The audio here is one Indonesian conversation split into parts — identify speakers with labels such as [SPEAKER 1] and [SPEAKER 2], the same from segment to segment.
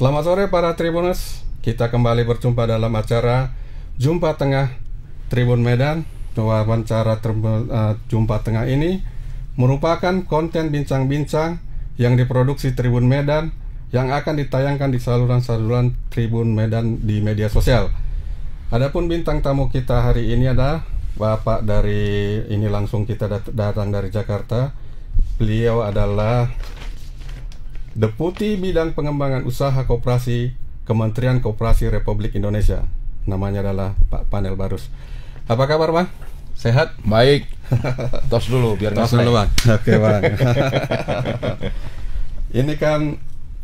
[SPEAKER 1] Selamat sore para Tribuners. Kita kembali berjumpa dalam acara Jumpa Tengah Tribun Medan. Wawancara Jumpa Tengah ini merupakan konten bincang-bincang yang diproduksi Tribun Medan yang akan ditayangkan di saluran-saluran Tribun Medan di media sosial. Adapun bintang tamu kita hari ini adalah Bapak dari ini langsung kita datang dari Jakarta. Beliau adalah Deputi Bidang Pengembangan Usaha Koperasi Kementerian Koperasi Republik Indonesia. Namanya adalah Pak Panel Barus. Apa kabar, Bang? Sehat?
[SPEAKER 2] Baik. Tos dulu biar nggak
[SPEAKER 1] dulu, Bang. Oke, Bang. Ini kan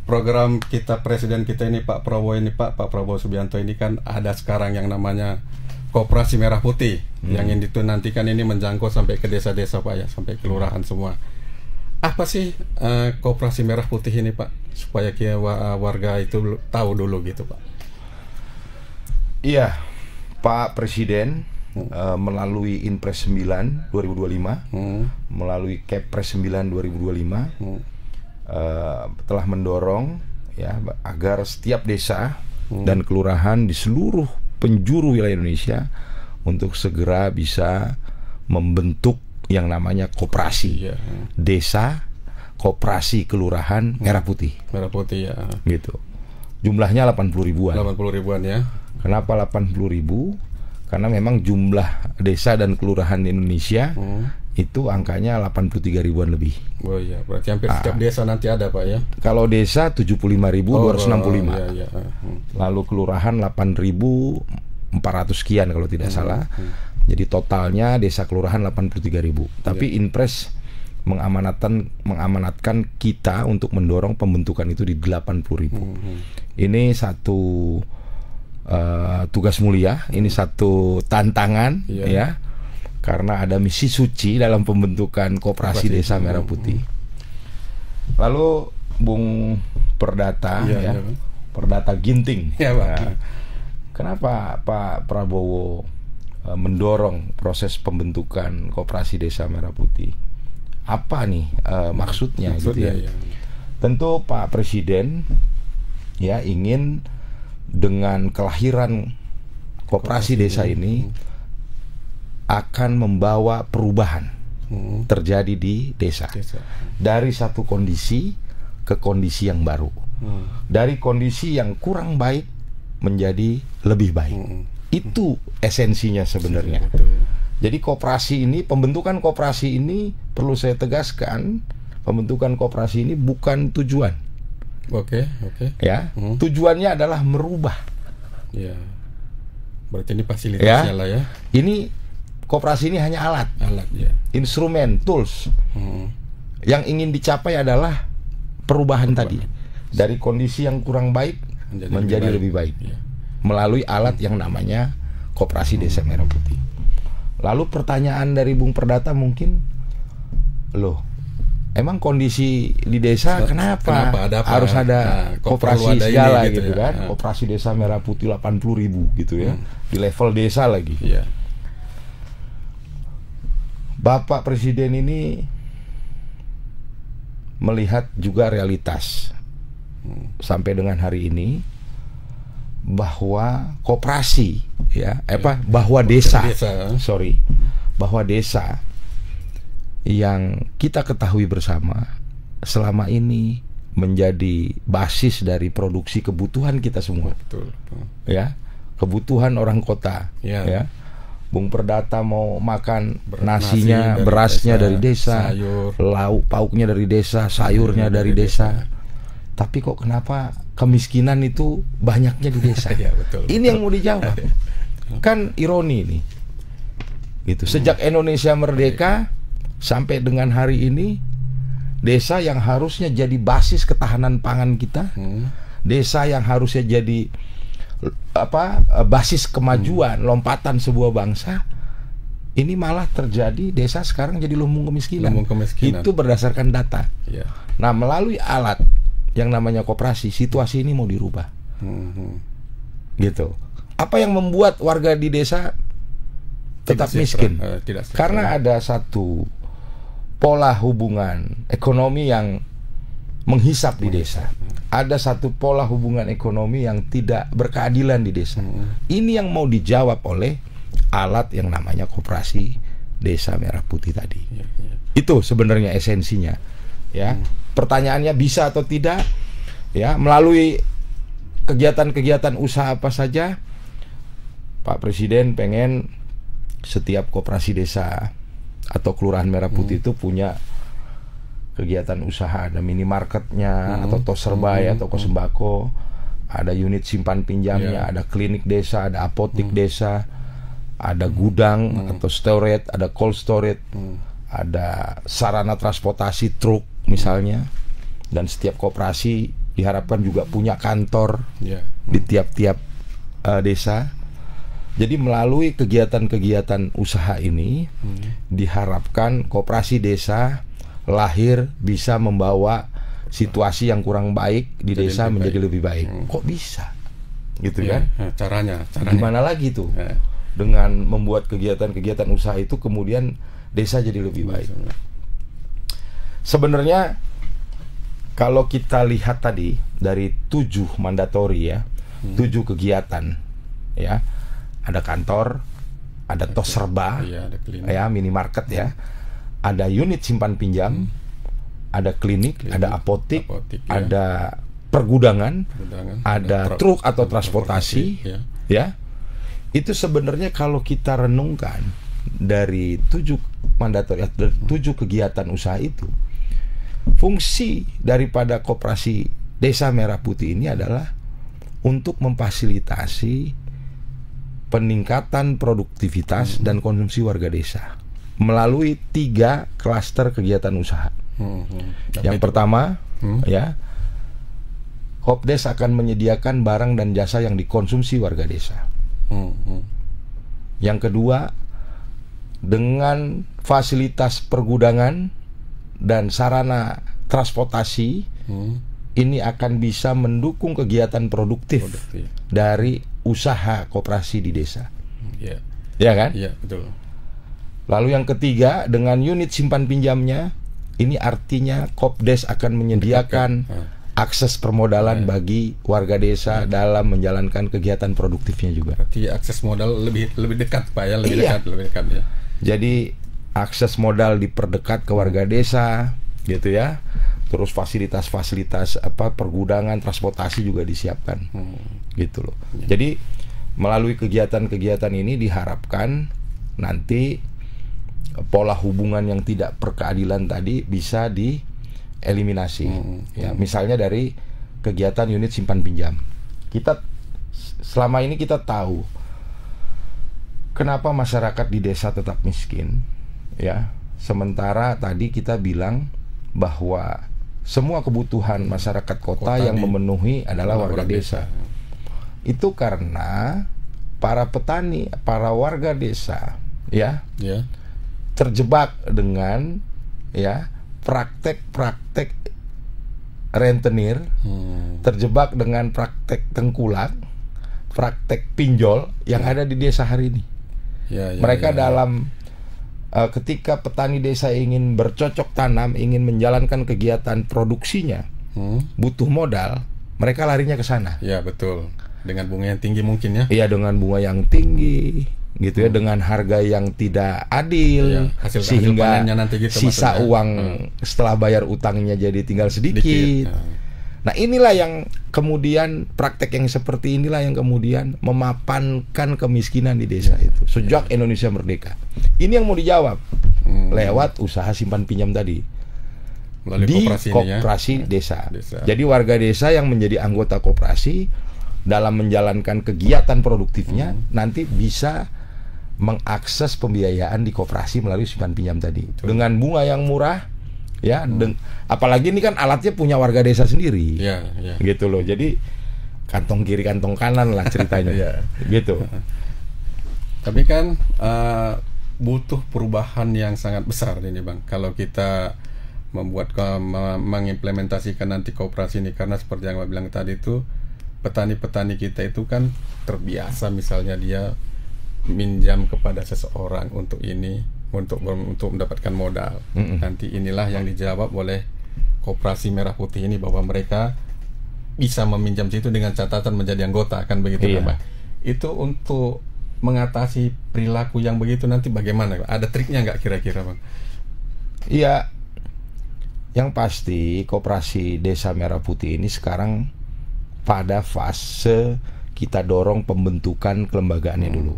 [SPEAKER 1] program kita, presiden kita ini Pak Prabowo ini, Pak Prabowo Subianto ini kan ada sekarang yang namanya Koperasi Merah Putih. Yang itu nantikan ini menjangkau sampai ke desa-desa, Pak, ya, sampai kelurahan semua. Apa sih Koperasi Merah Putih ini, Pak? Supaya warga itu tahu dulu gitu, Pak.
[SPEAKER 2] Iya, Pak Presiden melalui Inpres 9 2025, melalui Kepres 9 2025, telah mendorong ya agar setiap desa dan kelurahan di seluruh penjuru wilayah Indonesia untuk segera bisa membentuk yang namanya koperasi desa, koperasi kelurahan merah putih.
[SPEAKER 1] Merah putih, ya.
[SPEAKER 2] Gitu. Jumlahnya 80 ribuan.
[SPEAKER 1] 80 ribuan, ya.
[SPEAKER 2] Kenapa 80 ribu? Karena memang jumlah desa dan kelurahan di Indonesia itu angkanya 83 ribuan lebih.
[SPEAKER 1] Oh iya, berarti hampir setiap desa nanti ada, Pak, ya.
[SPEAKER 2] Kalau desa 75.265.
[SPEAKER 1] Iya.
[SPEAKER 2] Lalu kelurahan 8.400 sekian kalau tidak salah. Jadi totalnya desa kelurahan 83.000. Tapi Inpres mengamanatkan kita untuk mendorong pembentukan itu di 80.000. Ini satu tugas mulia, ini satu tantangan, ya. Karena ada misi suci dalam pembentukan Koperasi Desa Merah Putih. Lalu Bung Perdata, Perdata Ginting.
[SPEAKER 1] Ya, Pak.
[SPEAKER 2] Nah, kenapa Pak Prabowo mendorong proses pembentukan Koperasi Desa Merah Putih? Apa nih maksudnya gitu ya? Tentu Pak Presiden ya ingin dengan kelahiran Koperasi Desa ini akan membawa perubahan terjadi di desa. Dari satu kondisi ke kondisi yang baru. Dari kondisi yang kurang baik menjadi lebih baik. Itu esensinya sebenarnya. Jadi koperasi ini, pembentukan koperasi ini perlu saya tegaskan, pembentukan koperasi ini bukan tujuan.
[SPEAKER 1] Oke.
[SPEAKER 2] Ya, tujuannya adalah merubah.
[SPEAKER 1] Ya. Berarti ini fasilitasnya lah, ya.
[SPEAKER 2] Ini koperasi ini hanya alat,
[SPEAKER 1] ya.
[SPEAKER 2] Instrumen, tools. Yang ingin dicapai adalah perubahan tadi. Dari kondisi yang kurang baik menjadi lebih baik. Ya. Melalui alat yang namanya Koperasi Desa Merah Putih. Lalu pertanyaan dari Bung Perdata mungkin, loh, emang kondisi di desa kenapa harus ada koperasi segala gitu kan? Koperasi Desa Merah Putih 80.000 gitu ya, di level desa lagi. Bapak Presiden ini melihat juga realitas sampai dengan hari ini, bahwa koperasi bahwa desa yang kita ketahui bersama selama ini menjadi basis dari produksi kebutuhan kita semua. Ya, kebutuhan orang kota. Ya. Bung Perdata mau makan nasinya, berasnya dari desa, lauk pauknya dari desa, sayurnya dari desa. Tapi kok kenapa kemiskinan itu banyaknya di desa? Ini yang mau dijawab. Kan ironi ini. Gitu. Sejak Indonesia merdeka sampai dengan hari ini, desa yang harusnya jadi basis ketahanan pangan kita, desa yang harusnya jadi basis kemajuan, lompatan sebuah bangsa, ini malah terjadi desa sekarang jadi lumbung kemiskinan. Itu berdasarkan data. Nah, melalui alat yang namanya koperasi, situasi ini mau dirubah. Gitu. Apa yang membuat warga di desa tetap miskin? Karena ada satu pola hubungan ekonomi yang menghisap di desa. ada satu pola hubungan ekonomi yang tidak berkeadilan di desa. Ini yang mau dijawab oleh alat yang namanya Koperasi Desa Merah Putih tadi. Itu sebenarnya esensinya. Ya, pertanyaannya bisa atau tidak? Ya, melalui kegiatan-kegiatan usaha apa saja, Pak Presiden pengen setiap koperasi desa atau kelurahan Merah Putih itu punya kegiatan usaha, ada minimarketnya atau tos serbay atau toko sembako, ada unit simpan pinjamnya, ada klinik desa, ada apotik desa, ada gudang atau storage, ada cold storage, ada sarana transportasi truk misalnya, dan setiap koperasi diharapkan juga punya kantor di tiap-tiap desa. Jadi melalui kegiatan-kegiatan usaha ini diharapkan koperasi desa lahir bisa membawa situasi yang kurang baik di desa menjadi lebih baik. Kok bisa? Gitu kan?
[SPEAKER 1] Caranya.
[SPEAKER 2] Gimana lagi tuh? Dengan membuat kegiatan-kegiatan usaha itu kemudian desa jadi lebih baik. Sebenarnya kalau kita lihat tadi dari 7 mandatori ya, 7 kegiatan ya, ada kantor, ada tos serba, ya, minimarket ya, ada unit simpan pinjam, ada klinik, ada apotik, ada pergudangan, ada truk atau transportasi, ya. Itu sebenarnya kalau kita renungkan dari 7 mandatori, dari 7 kegiatan usaha itu, fungsi daripada Koperasi Desa Merah Putih ini adalah untuk memfasilitasi peningkatan produktivitas dan konsumsi warga desa melalui 3 klaster kegiatan usaha. Yang pertama, ya, Kopdes akan menyediakan barang dan jasa yang dikonsumsi warga desa. Yang kedua, dengan fasilitas pergudangan dan sarana transportasi, ini akan bisa mendukung kegiatan produktif dari usaha koperasi di desa. Ya kan? Iya, betul. Lalu yang ketiga, dengan unit simpan pinjamnya, ini artinya Kopdes akan menyediakan akses permodalan bagi warga desa dalam menjalankan kegiatan produktifnya juga.
[SPEAKER 1] Berarti akses modal lebih dekat, Pak ya, lebih dekat ya.
[SPEAKER 2] Jadi akses modal diperdekat ke warga desa, gitu ya. Terus fasilitas-fasilitas pergudangan, transportasi juga disiapkan, gitu loh. Jadi melalui kegiatan-kegiatan ini diharapkan nanti pola hubungan yang tidak berkeadilan tadi bisa dieliminasi. Ya, misalnya dari kegiatan unit simpan pinjam. Kita selama ini kita tahu kenapa masyarakat di desa tetap miskin, ya. Sementara tadi kita bilang bahwa semua kebutuhan masyarakat kota yang memenuhi adalah warga desa. Itu karena para petani, para warga desa, ya, terjebak dengan ya praktek-praktek rentenir, terjebak dengan praktek tengkulak, praktek pinjol yang ada di desa hari ini. Mereka dalam ketika petani desa ingin bercocok tanam, ingin menjalankan kegiatan produksinya, butuh modal, mereka larinya ke sana.
[SPEAKER 1] Ya, betul. Dengan bunga yang tinggi mungkin ya.
[SPEAKER 2] Iya, dengan bunga yang tinggi, gitu ya, dengan harga yang tidak adil, sehingga nanti gitu, sisa maksudnya uang setelah bayar utangnya jadi tinggal sedikit. Nah, inilah yang kemudian praktek yang seperti inilah yang kemudian memapankan kemiskinan di desa itu sejak Indonesia merdeka. Ini yang mau dijawab lewat usaha simpan pinjam tadi melalui di koperasi desa. Jadi warga desa yang menjadi anggota koperasi dalam menjalankan kegiatan produktifnya nanti bisa mengakses pembiayaan di koperasi melalui simpan pinjam tadi dengan bunga yang murah. Ya, apalagi ini kan alatnya punya warga desa sendiri, gitu loh. Jadi kantong kiri kantong kanan lah ceritanya, gitu.
[SPEAKER 1] Tapi kan butuh perubahan yang sangat besar ini, Bang. Kalau kita mengimplementasikan nanti koperasi ini, karena seperti yang Bang bilang tadi itu petani-petani kita itu kan terbiasa misalnya dia minjam kepada seseorang untuk mendapatkan modal. Nanti inilah yang dijawab oleh Koperasi Merah Putih ini, bahwa mereka bisa meminjam situ dengan catatan menjadi anggota, kan begitu
[SPEAKER 2] Iya.
[SPEAKER 1] Bang. Itu untuk mengatasi perilaku yang begitu nanti bagaimana? Ada triknya nggak kira-kira Bang?
[SPEAKER 2] Iya, yang pasti Koperasi Desa Merah Putih ini sekarang pada fase kita dorong pembentukan kelembagaannya dulu.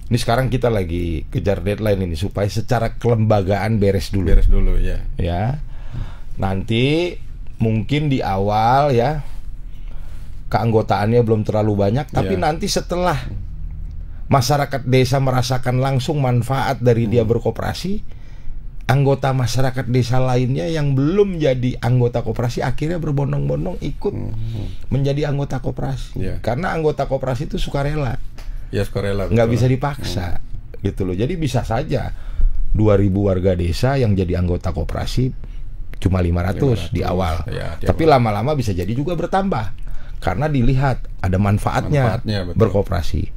[SPEAKER 2] Ini sekarang kita lagi kejar deadline ini supaya secara kelembagaan beres dulu.
[SPEAKER 1] Beres dulu ya.
[SPEAKER 2] Ya, nanti mungkin di awal ya keanggotaannya belum terlalu banyak, tapi nanti setelah masyarakat desa merasakan langsung manfaat dari dia berkoperasi, anggota masyarakat desa lainnya yang belum jadi anggota koperasi akhirnya berbondong-bondong ikut menjadi anggota koperasi. Karena anggota koperasi itu sukarela.
[SPEAKER 1] Ya, sukarela.
[SPEAKER 2] Nggak bisa dipaksa gitu loh. Jadi bisa saja 2.000 warga desa yang jadi anggota koperasi cuma 500 di awal. Tapi lama-lama bisa jadi juga bertambah karena dilihat ada manfaatnya berkoperasi.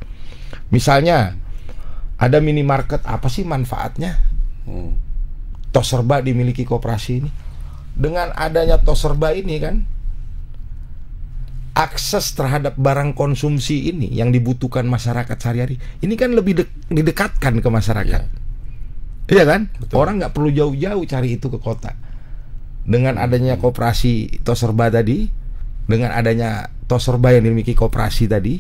[SPEAKER 2] Misalnya ada minimarket, apa sih manfaatnya? Tos serba dimiliki koperasi ini. Dengan adanya tos serba ini kan, akses terhadap barang konsumsi ini yang dibutuhkan masyarakat sehari-hari ini kan lebih didekatkan ke masyarakat. Iya kan? Betul. Orang nggak perlu jauh-jauh cari itu ke kota. Dengan adanya koperasi tos serba tadi, dengan adanya tos serba yang dimiliki koperasi tadi,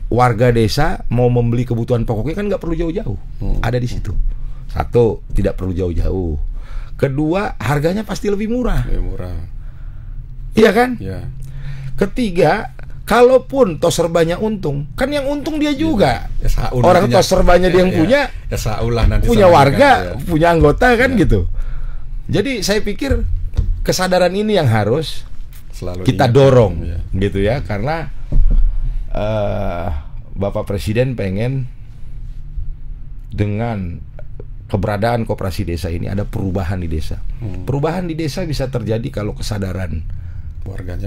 [SPEAKER 2] warga desa mau membeli kebutuhan pokoknya kan nggak perlu jauh-jauh, ada di situ. Satu, tidak perlu jauh-jauh. Kedua, harganya pasti lebih murah.
[SPEAKER 1] Lebih murah.
[SPEAKER 2] Iya kan?
[SPEAKER 1] Ya.
[SPEAKER 2] Ketiga, kalaupun tos serbanya untung, kan yang untung dia juga.
[SPEAKER 1] Ya,
[SPEAKER 2] orang tos serbanya dia yang punya,
[SPEAKER 1] nanti
[SPEAKER 2] punya warga, punya anggota kan gitu. Jadi saya pikir kesadaran ini yang harus selalu kita dorong, gitu ya, karena Bapak Presiden pengen dengan keberadaan koperasi desa ini ada perubahan di desa. Perubahan di desa bisa terjadi kalau kesadaran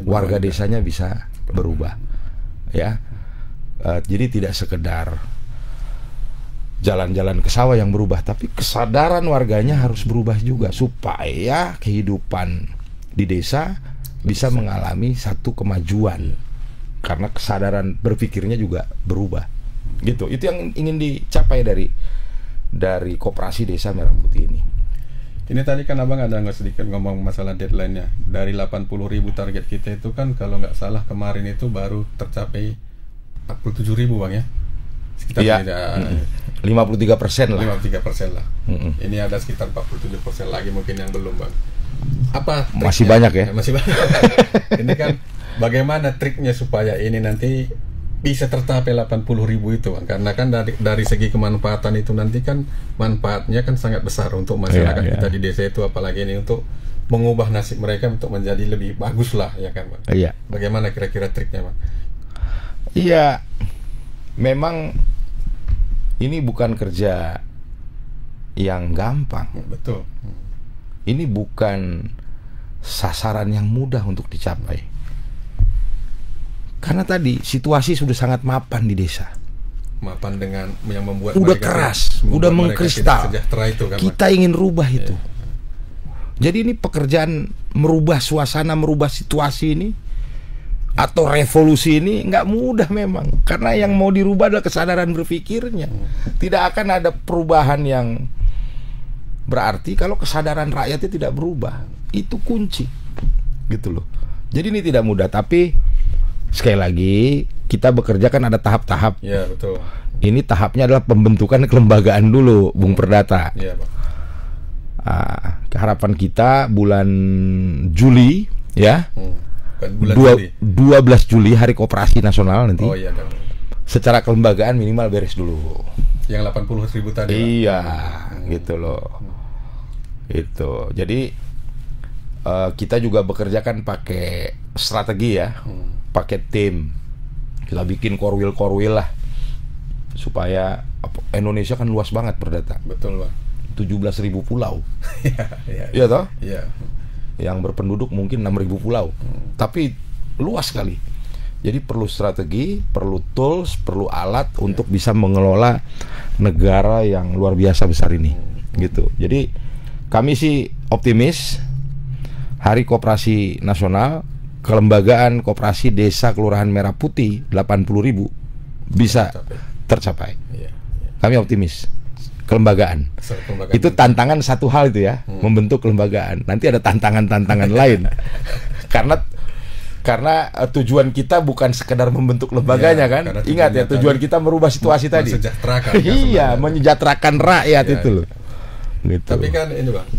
[SPEAKER 2] warga desanya bisa berubah, ya. Jadi tidak sekedar jalan-jalan ke sawah yang berubah, tapi kesadaran warganya harus berubah juga supaya kehidupan di desa bisa mengalami satu kemajuan karena kesadaran berpikirnya juga berubah. Gitu. Itu yang ingin dicapai dari Koperasi Desa Merah Putih ini.
[SPEAKER 1] Ini tadi kan Abang ada nggak sedikit ngomong masalah deadline-nya. Dari 80.000 target kita itu kan kalau nggak salah kemarin itu baru tercapai 47.000 Bang ya. Sekitar
[SPEAKER 2] 53% lah.
[SPEAKER 1] 53% lah. Ini ada sekitar 47% lagi mungkin yang belum Bang. Apa triknya?
[SPEAKER 2] Masih banyak ya?
[SPEAKER 1] Masih banyak. Ini kan bagaimana triknya supaya ini nanti bisa tercapai 80.000 itu Bang? Karena kan dari segi kemanfaatan itu nanti kan manfaatnya kan sangat besar untuk masyarakat kita di desa itu, apalagi ini untuk mengubah nasib mereka untuk menjadi lebih bagus lah ya kan Bang?
[SPEAKER 2] Iya.
[SPEAKER 1] Bagaimana kira-kira triknya Bang?
[SPEAKER 2] Iya, memang ini bukan kerja yang gampang.
[SPEAKER 1] Betul.
[SPEAKER 2] Ini bukan sasaran yang mudah untuk dicapai. Karena tadi situasi sudah sangat mapan di desa.
[SPEAKER 1] Mapan dengan yang membuat
[SPEAKER 2] udah keras, udah mengkristal.
[SPEAKER 1] Kan,
[SPEAKER 2] kita ingin rubah itu. Jadi ini pekerjaan merubah suasana, merubah situasi ini atau revolusi ini nggak mudah memang. Karena yang mau dirubah adalah kesadaran berpikirnya. Tidak akan ada perubahan yang berarti kalau kesadaran rakyatnya tidak berubah. Itu kunci, gitu loh. Jadi ini tidak mudah, tapi sekali lagi kita bekerja kan ada tahap-tahap.
[SPEAKER 1] Ya, betul.
[SPEAKER 2] Ini tahapnya adalah pembentukan kelembagaan dulu, Bung Perdata.
[SPEAKER 1] Ya, Pak.
[SPEAKER 2] Harapan kita bulan Juli, ya.
[SPEAKER 1] Bulan
[SPEAKER 2] 12 Juli Hari Koperasi Nasional nanti.
[SPEAKER 1] Oh iya dong.
[SPEAKER 2] Secara kelembagaan minimal beres dulu.
[SPEAKER 1] Yang 80.000 tadi.
[SPEAKER 2] Iya, gitu loh. Itu. Jadi kita juga bekerja kan pakai strategi ya. Pakai tim, kita bikin korwil lah supaya Indonesia kan luas banget Perdata.
[SPEAKER 1] Betul Pak.
[SPEAKER 2] 17.000 pulau. Iya toh?
[SPEAKER 1] Iya.
[SPEAKER 2] Yang berpenduduk mungkin 6.000 pulau. Tapi luas sekali. Jadi perlu strategi, perlu tools, perlu alat untuk bisa mengelola negara yang luar biasa besar ini. Gitu. Jadi kami sih optimis Hari Koperasi Nasional, kelembagaan koperasi desa Kelurahan Merah Putih 80.000 bisa tercapai. Kami optimis. Kelembagaan. Itu tantangan satu hal itu ya, membentuk kelembagaan. Nanti ada tantangan-tantangan lain. Karena tujuan kita bukan sekedar membentuk lembaganya kan. Ingat ya, tujuan kita merubah situasi tadi. Iya, menyejahterakan rakyat itu loh. Gitu.
[SPEAKER 1] Tapi kan ini Bang,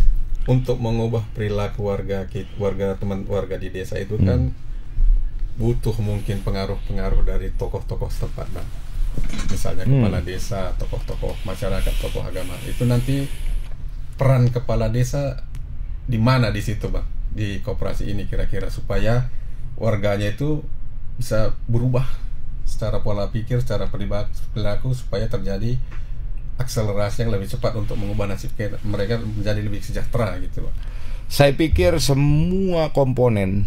[SPEAKER 1] untuk mengubah perilaku warga di desa itu kan butuh mungkin pengaruh-pengaruh dari tokoh-tokoh setempat Bang. Misalnya kepala desa, tokoh-tokoh masyarakat, tokoh agama. Itu nanti peran kepala desa di mana di situ Bang, di koperasi ini kira-kira, supaya warganya itu bisa berubah secara pola pikir, secara perilaku, supaya terjadi akselerasi yang lebih cepat untuk mengubah nasib mereka menjadi lebih sejahtera gitu Bang.
[SPEAKER 2] Saya pikir semua komponen,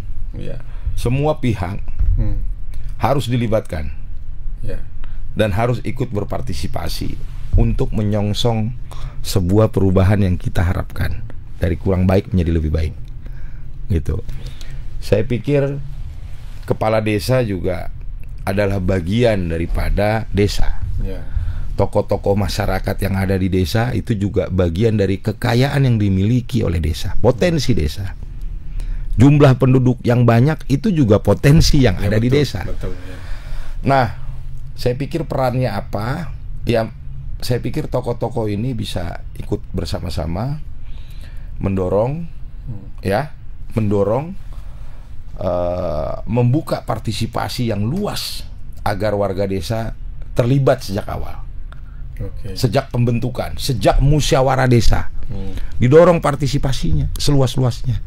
[SPEAKER 2] semua pihak harus dilibatkan. Dan harus ikut berpartisipasi untuk menyongsong sebuah perubahan yang kita harapkan dari kurang baik menjadi lebih baik. Gitu. Saya pikir kepala desa juga adalah bagian daripada desa. Tokoh-tokoh masyarakat yang ada di desa itu juga bagian dari kekayaan yang dimiliki oleh desa, potensi desa. Jumlah penduduk yang banyak itu juga potensi yang ada di desa. Nah, saya pikir perannya apa? Ya, saya pikir tokoh-tokoh ini bisa ikut bersama-sama mendorong, membuka partisipasi yang luas agar warga desa terlibat sejak awal, sejak pembentukan, sejak musyawarah desa, didorong partisipasinya seluas-luasnya.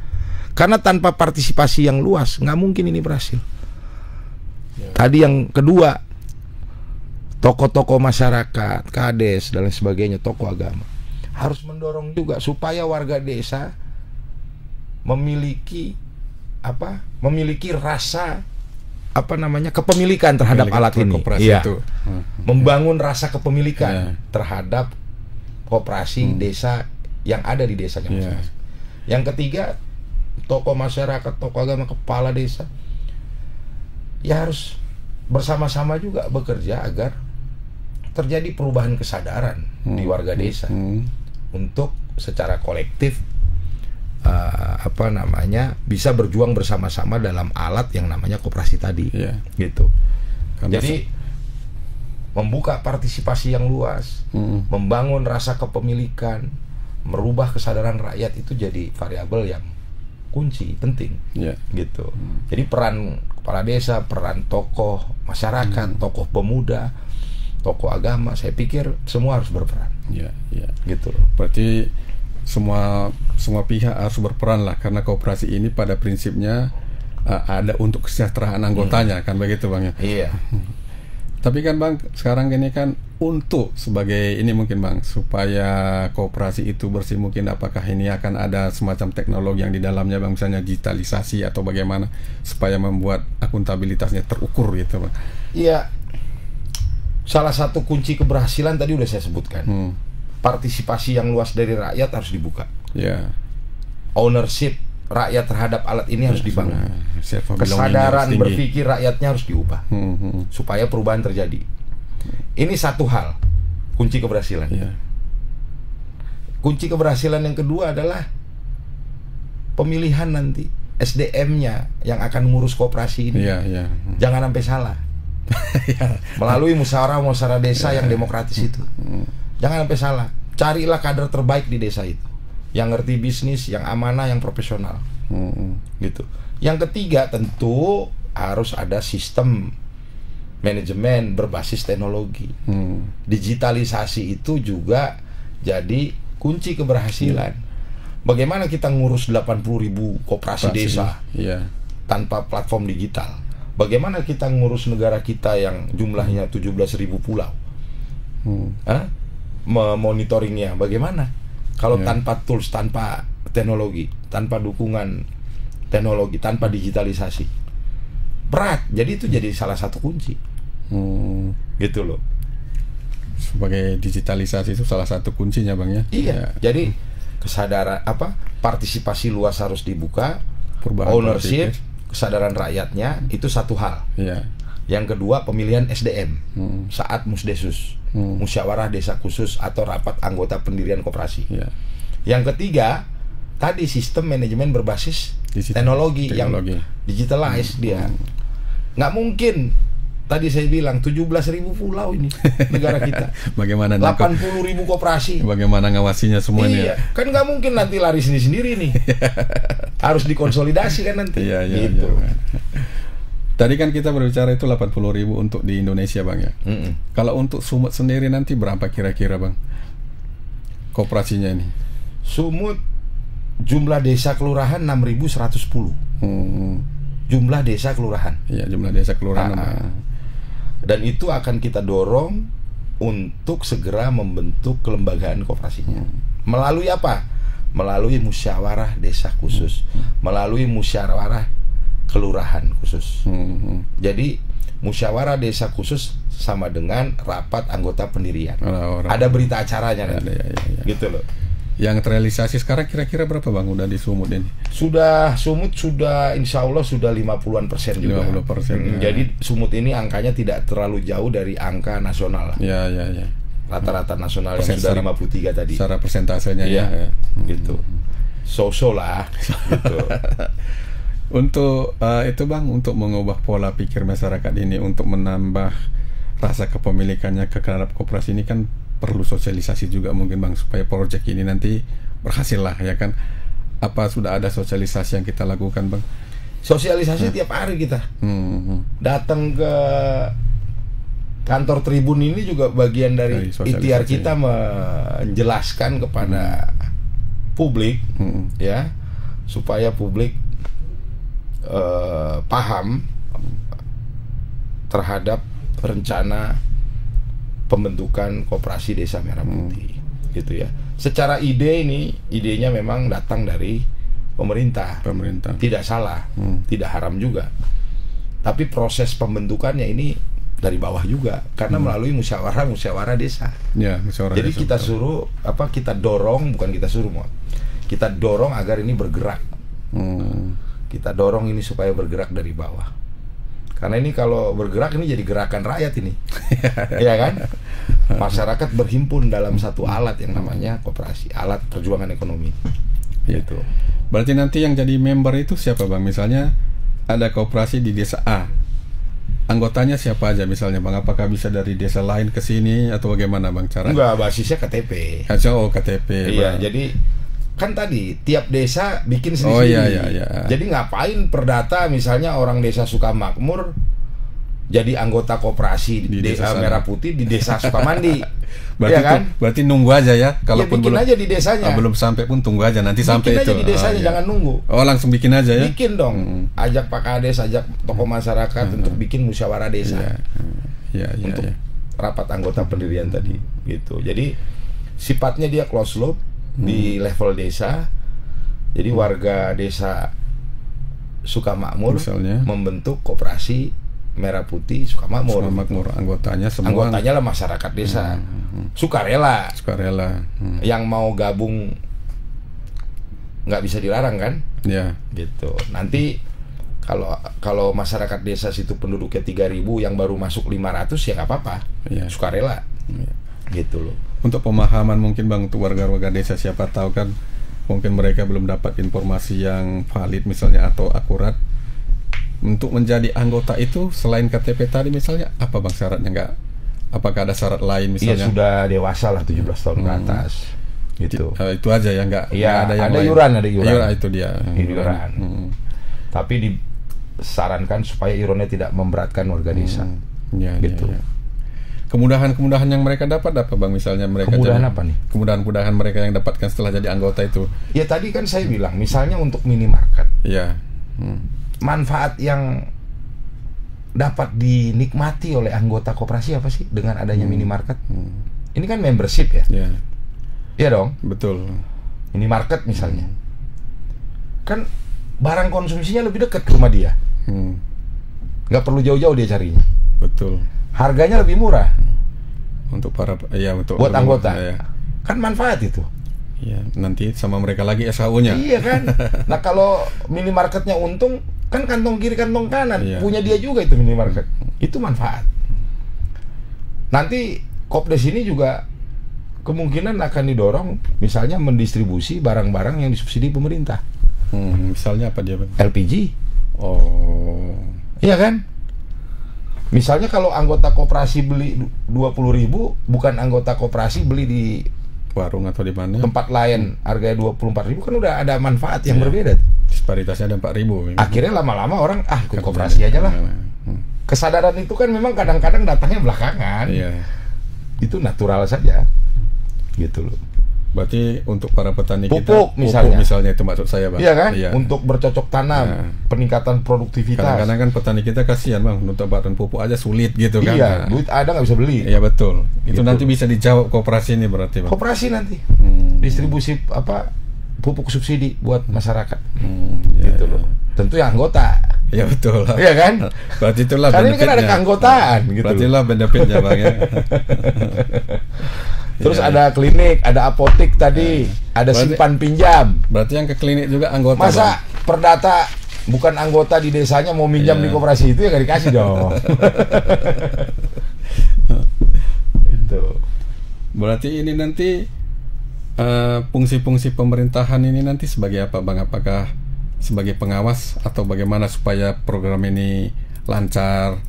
[SPEAKER 2] Karena tanpa partisipasi yang luas nggak mungkin ini berhasil. Tadi yang kedua, tokoh-tokoh masyarakat, kades dan lain sebagainya, tokoh agama harus mendorong juga supaya warga desa memiliki rasa kepemilikan terhadap alat ini. Membangun rasa kepemilikan terhadap koperasi desa yang ada di desanya masing-masing. Yang ketiga, tokoh masyarakat, tokoh agama, kepala desa ya harus bersama-sama juga bekerja agar terjadi perubahan kesadaran di warga desa untuk secara kolektif bisa berjuang bersama-sama dalam alat yang namanya koperasi tadi, gitu. Jadi membuka partisipasi yang luas, membangun rasa kepemilikan, merubah kesadaran rakyat itu jadi variabel yang kunci penting, gitu. Jadi peran kepala desa, peran tokoh masyarakat, tokoh pemuda, tokoh agama, saya pikir semua harus berperan. Gitu loh.
[SPEAKER 1] Berarti semua pihak harus berperan lah, karena koperasi ini pada prinsipnya ada untuk kesejahteraan anggotanya, kan begitu Bang ya?
[SPEAKER 2] Iya.
[SPEAKER 1] Tapi kan Bang, sekarang ini kan untuk sebagai ini mungkin Bang, supaya koperasi itu bersih, mungkin apakah ini akan ada semacam teknologi yang di dalamnya Bang, misalnya digitalisasi atau bagaimana supaya membuat akuntabilitasnya terukur gitu Bang?
[SPEAKER 2] Iya. Salah satu kunci keberhasilan tadi udah saya sebutkan. Partisipasi yang luas dari rakyat harus dibuka. Ownership rakyat terhadap alat ini harus dibangun. Kesadaran berpikir rakyatnya harus diubah supaya perubahan terjadi. Ini satu hal, kunci keberhasilan. Kunci keberhasilan yang kedua adalah pemilihan nanti SDM-nya yang akan ngurus koperasi ini. Jangan sampai salah. Melalui musyawarah desa yang demokratis itu. Jangan sampai salah. Carilah kader terbaik di desa itu, yang ngerti bisnis, yang amanah, yang profesional. Gitu. Yang ketiga, tentu harus ada sistem manajemen berbasis teknologi. Digitalisasi itu juga jadi kunci keberhasilan. Bagaimana kita ngurus 80.000 koperasi desa tanpa platform digital? Bagaimana kita ngurus negara kita yang jumlahnya 17.000 pulau? Monitoringnya bagaimana? Kalau tanpa tools, tanpa teknologi, tanpa dukungan teknologi, tanpa digitalisasi, berat. Jadi itu jadi salah satu kunci. Gitu loh.
[SPEAKER 1] Sebagai digitalisasi itu salah satu kuncinya Bang ya?
[SPEAKER 2] Iya. Jadi kesadaran partisipasi luas harus dibuka,
[SPEAKER 1] perubahan
[SPEAKER 2] ownership, kesadaran rakyatnya itu satu hal.
[SPEAKER 1] Iya.
[SPEAKER 2] Yang kedua pemilihan SDM saat musdesus, musyawarah desa khusus atau rapat anggota pendirian koperasi.
[SPEAKER 1] Iya.
[SPEAKER 2] Yang ketiga tadi sistem manajemen berbasis teknologi yang digitalized dia. Nggak mungkin. Tadi saya bilang 17.000 pulau ini negara kita.
[SPEAKER 1] Bagaimana
[SPEAKER 2] 80.000 koperasi.
[SPEAKER 1] Bagaimana ngawasinya semuanya?
[SPEAKER 2] Iya, kan nggak mungkin nanti lari sendiri-sendiri nih. Harus dikonsolidasi kan nanti.
[SPEAKER 1] Iya,
[SPEAKER 2] gitu.
[SPEAKER 1] Iya. Tadi kan kita berbicara itu 80.000 untuk di Indonesia, Bang ya. Kalau untuk Sumut sendiri nanti berapa kira-kira, Bang? Koperasinya ini.
[SPEAKER 2] Sumut jumlah desa kelurahan 6.110. Jumlah desa kelurahan.
[SPEAKER 1] Iya, jumlah desa kelurahan.
[SPEAKER 2] Dan itu akan kita dorong untuk segera membentuk kelembagaan koperasinya. Melalui apa? Melalui musyawarah desa khusus, melalui musyawarah kelurahan khusus. Jadi musyawarah desa khusus sama dengan rapat anggota pendirian. Ada berita acaranya nanti. Gitu loh.
[SPEAKER 1] Yang terrealisasi sekarang kira-kira berapa, Bang, udah di Sumut ini?
[SPEAKER 2] Sumut sudah insya Allah sudah 50-an% juga.
[SPEAKER 1] 50%.
[SPEAKER 2] Jadi Sumut ini angkanya tidak terlalu jauh dari angka nasional.
[SPEAKER 1] Ya.
[SPEAKER 2] Rata-rata nasional yang sudah 53 tadi.
[SPEAKER 1] Secara persentasenya ya.
[SPEAKER 2] Gitu. So-so lah gitu.
[SPEAKER 1] Untuk itu, Bang, untuk mengubah pola pikir masyarakat ini, untuk menambah rasa kepemilikannya ke terhadap koperasi ini kan perlu sosialisasi juga mungkin, Bang, supaya proyek ini nanti berhasil lah, ya kan? Apa sudah ada sosialisasi yang kita lakukan, Bang?
[SPEAKER 2] Sosialisasi tiap hari kita datang ke kantor Tribun ini juga bagian dari ikhtiar kita menjelaskan kepada publik ya, supaya publik paham terhadap rencana pembentukan koperasi Desa Merah Putih gitu ya. Secara idenya memang datang dari pemerintah. Tidak salah, tidak haram juga. Tapi proses pembentukannya ini dari bawah juga karena melalui musyawarah desa.
[SPEAKER 1] Ya, musyawarah
[SPEAKER 2] Jadi
[SPEAKER 1] desa.
[SPEAKER 2] kita dorong, bukan kita suruh, kita dorong agar ini bergerak. Kita dorong ini supaya bergerak dari bawah. Karena ini kalau bergerak ini jadi gerakan rakyat ini. Iya kan? Masyarakat berhimpun dalam satu alat yang namanya koperasi, alat perjuangan ekonomi. Gitu.
[SPEAKER 1] Berarti nanti yang jadi member itu siapa, Bang? Misalnya ada koperasi di desa A. Anggotanya siapa aja misalnya, Bang? Apakah bisa dari desa lain ke sini atau bagaimana, Bang, cara?
[SPEAKER 2] Enggak, basisnya KTP.
[SPEAKER 1] KTP.
[SPEAKER 2] Iya, jadi kan tadi tiap desa bikin sendiri.
[SPEAKER 1] Oh iya.
[SPEAKER 2] Jadi ngapain perdata misalnya orang desa Sukamakmur jadi anggota koperasi di desa Merah Putih di desa Sukamandi.
[SPEAKER 1] Berarti
[SPEAKER 2] ya kan?
[SPEAKER 1] Berarti nunggu aja ya. Kalaupun
[SPEAKER 2] bikin aja di desanya.
[SPEAKER 1] Belum sampai pun tunggu aja nanti
[SPEAKER 2] bikin
[SPEAKER 1] sampai
[SPEAKER 2] aja
[SPEAKER 1] itu.
[SPEAKER 2] Di desanya, jangan nunggu.
[SPEAKER 1] Oh, langsung bikin aja ya.
[SPEAKER 2] Bikin dong. Ajak Pak Kades, ajak tokoh masyarakat untuk bikin musyawarah desa.
[SPEAKER 1] Iya.
[SPEAKER 2] Untuk rapat anggota pendirian tadi gitu. Jadi sifatnya dia close loop di level desa. Jadi warga desa Sukamakmur misalnya membentuk koperasi Merah Putih Sukamakmur.
[SPEAKER 1] Anggotanya semua.
[SPEAKER 2] Anggotanya lah masyarakat desa. Sukarela. Yang mau gabung nggak bisa dilarang kan?
[SPEAKER 1] Iya.
[SPEAKER 2] Gitu. Nanti kalau masyarakat desa situ penduduknya 3.000 yang baru masuk 500 ya nggak apa-apa. Ya. Sukarela. Ya. Gitu loh.
[SPEAKER 1] Untuk pemahaman mungkin, Bang, untuk warga-warga desa, siapa tahu kan mungkin mereka belum dapat informasi yang valid misalnya atau akurat. Untuk menjadi anggota itu selain KTP tadi misalnya apa, Bang, syaratnya? Nggak? Apakah ada syarat lain misalnya?
[SPEAKER 2] Iya, sudah dewasa lah 17 tahun ke atas. Gitu.
[SPEAKER 1] Itu aja ya, nggak
[SPEAKER 2] ya,
[SPEAKER 1] ada yang
[SPEAKER 2] ada
[SPEAKER 1] lain.
[SPEAKER 2] Iuran.
[SPEAKER 1] Itu dia.
[SPEAKER 2] Iuran. Tapi disarankan supaya iurannya tidak memberatkan warga desa. Gitu.
[SPEAKER 1] Ya. Kemudahan-kemudahan yang mereka dapat apa, Bang? Misalnya mereka
[SPEAKER 2] apa nih?
[SPEAKER 1] Kemudahan-kemudahan mereka yang dapatkan setelah jadi anggota itu.
[SPEAKER 2] Ya tadi kan saya bilang, misalnya untuk minimarket.
[SPEAKER 1] Iya.
[SPEAKER 2] Manfaat yang dapat dinikmati oleh anggota koperasi apa sih dengan adanya minimarket? Ini kan membership ya?
[SPEAKER 1] Iya.
[SPEAKER 2] Iya dong?
[SPEAKER 1] Betul.
[SPEAKER 2] Minimarket misalnya. Kan barang konsumsinya lebih dekat ke rumah dia. Nggak perlu jauh-jauh dia carinya.
[SPEAKER 1] Betul.
[SPEAKER 2] Harganya lebih murah
[SPEAKER 1] untuk para untuk
[SPEAKER 2] buat anggota. Kan manfaat itu.
[SPEAKER 1] Ya, nanti sama mereka lagi SHU-nya.
[SPEAKER 2] Iya kan. Nah kalau minimarketnya untung, kan kantong kiri kantong kanan,
[SPEAKER 1] Iya.
[SPEAKER 2] punya dia juga itu minimarket. Itu manfaat. Nanti Kopdes ini juga kemungkinan akan didorong, misalnya mendistribusi barang-barang yang disubsidi pemerintah.
[SPEAKER 1] Misalnya apa dia, Bang?
[SPEAKER 2] LPG.
[SPEAKER 1] Oh.
[SPEAKER 2] Iya kan? Misalnya kalau anggota koperasi beli 20.000, bukan anggota koperasi beli di
[SPEAKER 1] Warung atau di mana?
[SPEAKER 2] tempat lain harganya 24.000, kan udah ada manfaat yang
[SPEAKER 1] Iya.
[SPEAKER 2] berbeda.
[SPEAKER 1] Disparitasnya ada 4.000.
[SPEAKER 2] Akhirnya lama-lama orang ikut koperasi aja lah. Kesadaran itu kan memang kadang-kadang datangnya belakangan.
[SPEAKER 1] Iya.
[SPEAKER 2] Itu natural saja. Gitu loh.
[SPEAKER 1] Berarti untuk para petani
[SPEAKER 2] Pupuk
[SPEAKER 1] kita,
[SPEAKER 2] misalnya.
[SPEAKER 1] itu maksud saya, Bang.
[SPEAKER 2] Iya kan?
[SPEAKER 1] Iya.
[SPEAKER 2] Untuk bercocok tanam,
[SPEAKER 1] Nah.
[SPEAKER 2] peningkatan produktivitas.
[SPEAKER 1] Kadang-kadang kan petani kita kasihan, Bang, untuk bahan pupuk aja sulit gitu kan.
[SPEAKER 2] Iya,
[SPEAKER 1] Nah,
[SPEAKER 2] duit ada nggak bisa beli.
[SPEAKER 1] iya betul. Itu
[SPEAKER 2] Gitu.
[SPEAKER 1] nanti bisa dijawab koperasi ini berarti, Bang.
[SPEAKER 2] Koperasi nanti distribusi pupuk subsidi buat masyarakat.
[SPEAKER 1] Iya,
[SPEAKER 2] Gitu loh. Tentu yang anggota.
[SPEAKER 1] Iya betul lah.
[SPEAKER 2] Iya kan?
[SPEAKER 1] Berarti itulah
[SPEAKER 2] Karena ini kan ada
[SPEAKER 1] benefitnya.
[SPEAKER 2] keanggotaan gitu.
[SPEAKER 1] Berarti lah benefitnya, Bang ya.
[SPEAKER 2] Terus
[SPEAKER 1] Iya.
[SPEAKER 2] ada klinik, ada apotik tadi, ada
[SPEAKER 1] Berarti-
[SPEAKER 2] simpan pinjam.
[SPEAKER 1] Berarti yang ke klinik juga anggota.
[SPEAKER 2] Masa
[SPEAKER 1] Bang?
[SPEAKER 2] perdata bukan anggota di desanya mau minjam
[SPEAKER 1] Iya.
[SPEAKER 2] di koperasi itu ya gak dikasih dong. Gitu.
[SPEAKER 1] Berarti ini nanti fungsi-fungsi pemerintahan ini nanti sebagai apa, Bang? Apakah sebagai pengawas atau bagaimana supaya program ini lancar?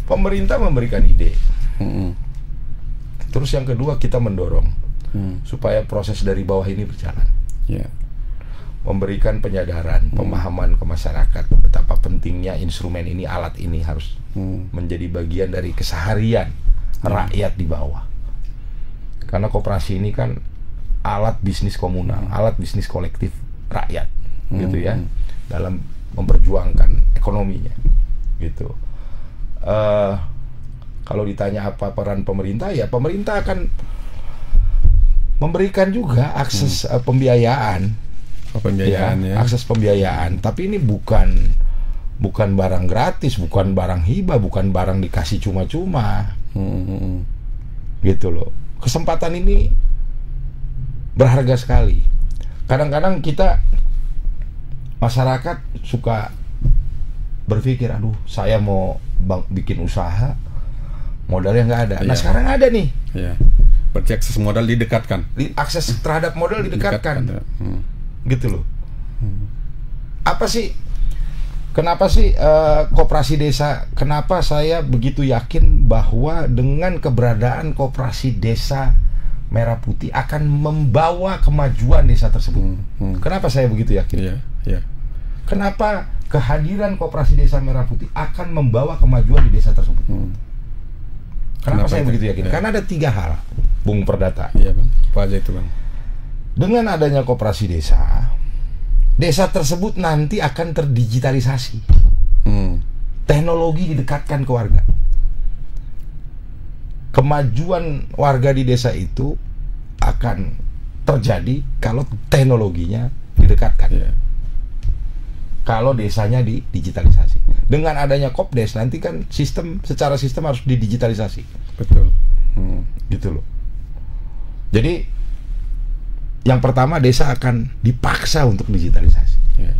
[SPEAKER 2] Pemerintah memberikan ide.
[SPEAKER 1] Mm-mm.
[SPEAKER 2] Terus yang kedua kita mendorong
[SPEAKER 1] Hmm.
[SPEAKER 2] supaya proses dari bawah ini berjalan.
[SPEAKER 1] Ya.
[SPEAKER 2] Memberikan penyadaran, pemahaman ke masyarakat betapa pentingnya instrumen ini, alat ini harus menjadi bagian dari keseharian rakyat di bawah. Karena koperasi ini kan alat bisnis komunal, alat bisnis kolektif rakyat, gitu ya, dalam memperjuangkan ekonominya, gitu. Kalau ditanya apa peran pemerintah, ya pemerintah akan memberikan juga akses pembiayaan,
[SPEAKER 1] Pembiayaan ya.
[SPEAKER 2] akses pembiayaan. Tapi ini bukan barang gratis, bukan barang hibah, bukan barang dikasih cuma-cuma, gitu loh. Kesempatan ini berharga sekali. Kadang-kadang kita masyarakat suka berpikir, aduh saya mau bikin usaha, modalnya nggak ada. Nah
[SPEAKER 1] Iya.
[SPEAKER 2] sekarang ada nih,
[SPEAKER 1] Ya. Berarti akses modal didekatkan.
[SPEAKER 2] akses terhadap modal didekatkan, gitu loh. Apa sih? Kenapa sih koperasi desa? Kenapa saya begitu yakin bahwa dengan keberadaan koperasi desa Merah Putih akan membawa kemajuan desa tersebut? Kenapa saya begitu yakin?
[SPEAKER 1] Iya, iya.
[SPEAKER 2] Kenapa kehadiran koperasi desa Merah Putih akan membawa kemajuan di desa tersebut? Kenapa saya
[SPEAKER 1] itu?
[SPEAKER 2] begitu yakin?
[SPEAKER 1] Ya.
[SPEAKER 2] Karena ada 3 hal, Bung Perdata.
[SPEAKER 1] Iya, Bang. Apa aja itu, Bang?
[SPEAKER 2] Dengan adanya koperasi desa, desa tersebut nanti akan terdigitalisasi. Teknologi didekatkan ke warga. Kemajuan warga di desa itu akan terjadi kalau teknologinya didekatkan.
[SPEAKER 1] Iya.
[SPEAKER 2] Kalau desanya didigitalisasi. Dengan adanya Kopdes nanti kan secara sistem harus didigitalisasi.
[SPEAKER 1] Betul.
[SPEAKER 2] Gitu loh. Jadi yang pertama desa akan dipaksa untuk digitalisasi.
[SPEAKER 1] Ya.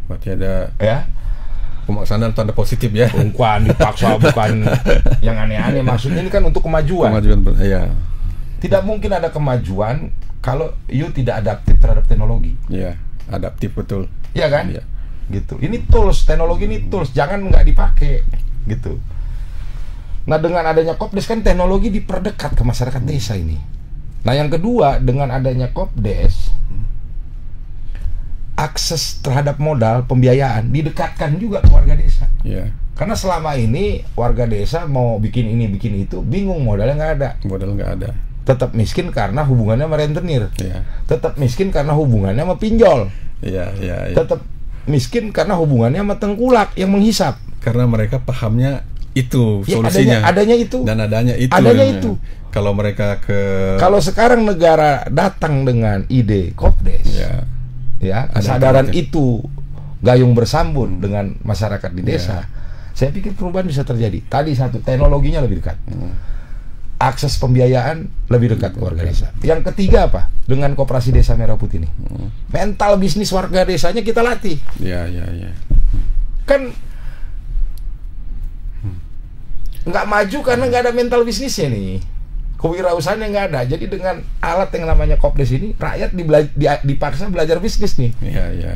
[SPEAKER 1] Berarti ada
[SPEAKER 2] Ya.
[SPEAKER 1] pemaksaan dalam tanda positif ya.
[SPEAKER 2] Bukan dipaksa, bukan yang aneh-aneh. Maksudnya ini kan untuk kemajuan.
[SPEAKER 1] Ya.
[SPEAKER 2] Tidak mungkin ada kemajuan kalau you tidak adaptif terhadap teknologi.
[SPEAKER 1] Ya, adaptif betul.
[SPEAKER 2] Iya kan?
[SPEAKER 1] Iya.
[SPEAKER 2] Gitu. Ini tools, teknologi ini tools, jangan nggak dipakai, gitu. Nah dengan adanya Kopdes kan teknologi diperdekat ke masyarakat desa ini. Nah yang kedua, dengan adanya Kopdes, akses terhadap modal pembiayaan didekatkan juga ke warga desa.
[SPEAKER 1] Iya.
[SPEAKER 2] Karena selama ini warga desa mau bikin ini bikin itu bingung, modalnya nggak ada.
[SPEAKER 1] Modal nggak ada.
[SPEAKER 2] Tetap miskin karena hubungannya sama rentenir.
[SPEAKER 1] Iya.
[SPEAKER 2] Tetap miskin karena hubungannya sama pinjol.
[SPEAKER 1] Iya, iya, iya.
[SPEAKER 2] Tetap miskin karena hubungannya sama tengkulak yang menghisap.
[SPEAKER 1] Karena mereka pahamnya itu
[SPEAKER 2] Ya,
[SPEAKER 1] solusinya.
[SPEAKER 2] adanya itu.
[SPEAKER 1] Dan adanya itu.
[SPEAKER 2] Adanya
[SPEAKER 1] ya.
[SPEAKER 2] itu.
[SPEAKER 1] Kalau mereka
[SPEAKER 2] Kalau sekarang negara datang dengan ide Kopdes, ya kesadaran
[SPEAKER 1] alternatif.
[SPEAKER 2] itu gayung bersambut dengan masyarakat di desa, saya pikir perubahan bisa terjadi. Tadi satu, teknologinya lebih dekat. akses pembiayaan lebih dekat ke warga desa. Yang ketiga apa? Dengan Koperasi Desa Merah Putih ini, mental bisnis warga desanya kita latih.
[SPEAKER 1] Ya.
[SPEAKER 2] Kan nggak maju karena nggak ada mental bisnisnya nih. Kewirausahaannya nggak ada. Jadi dengan alat yang namanya Kopdes ini, rakyat dipaksa belajar bisnis nih.
[SPEAKER 1] Iya.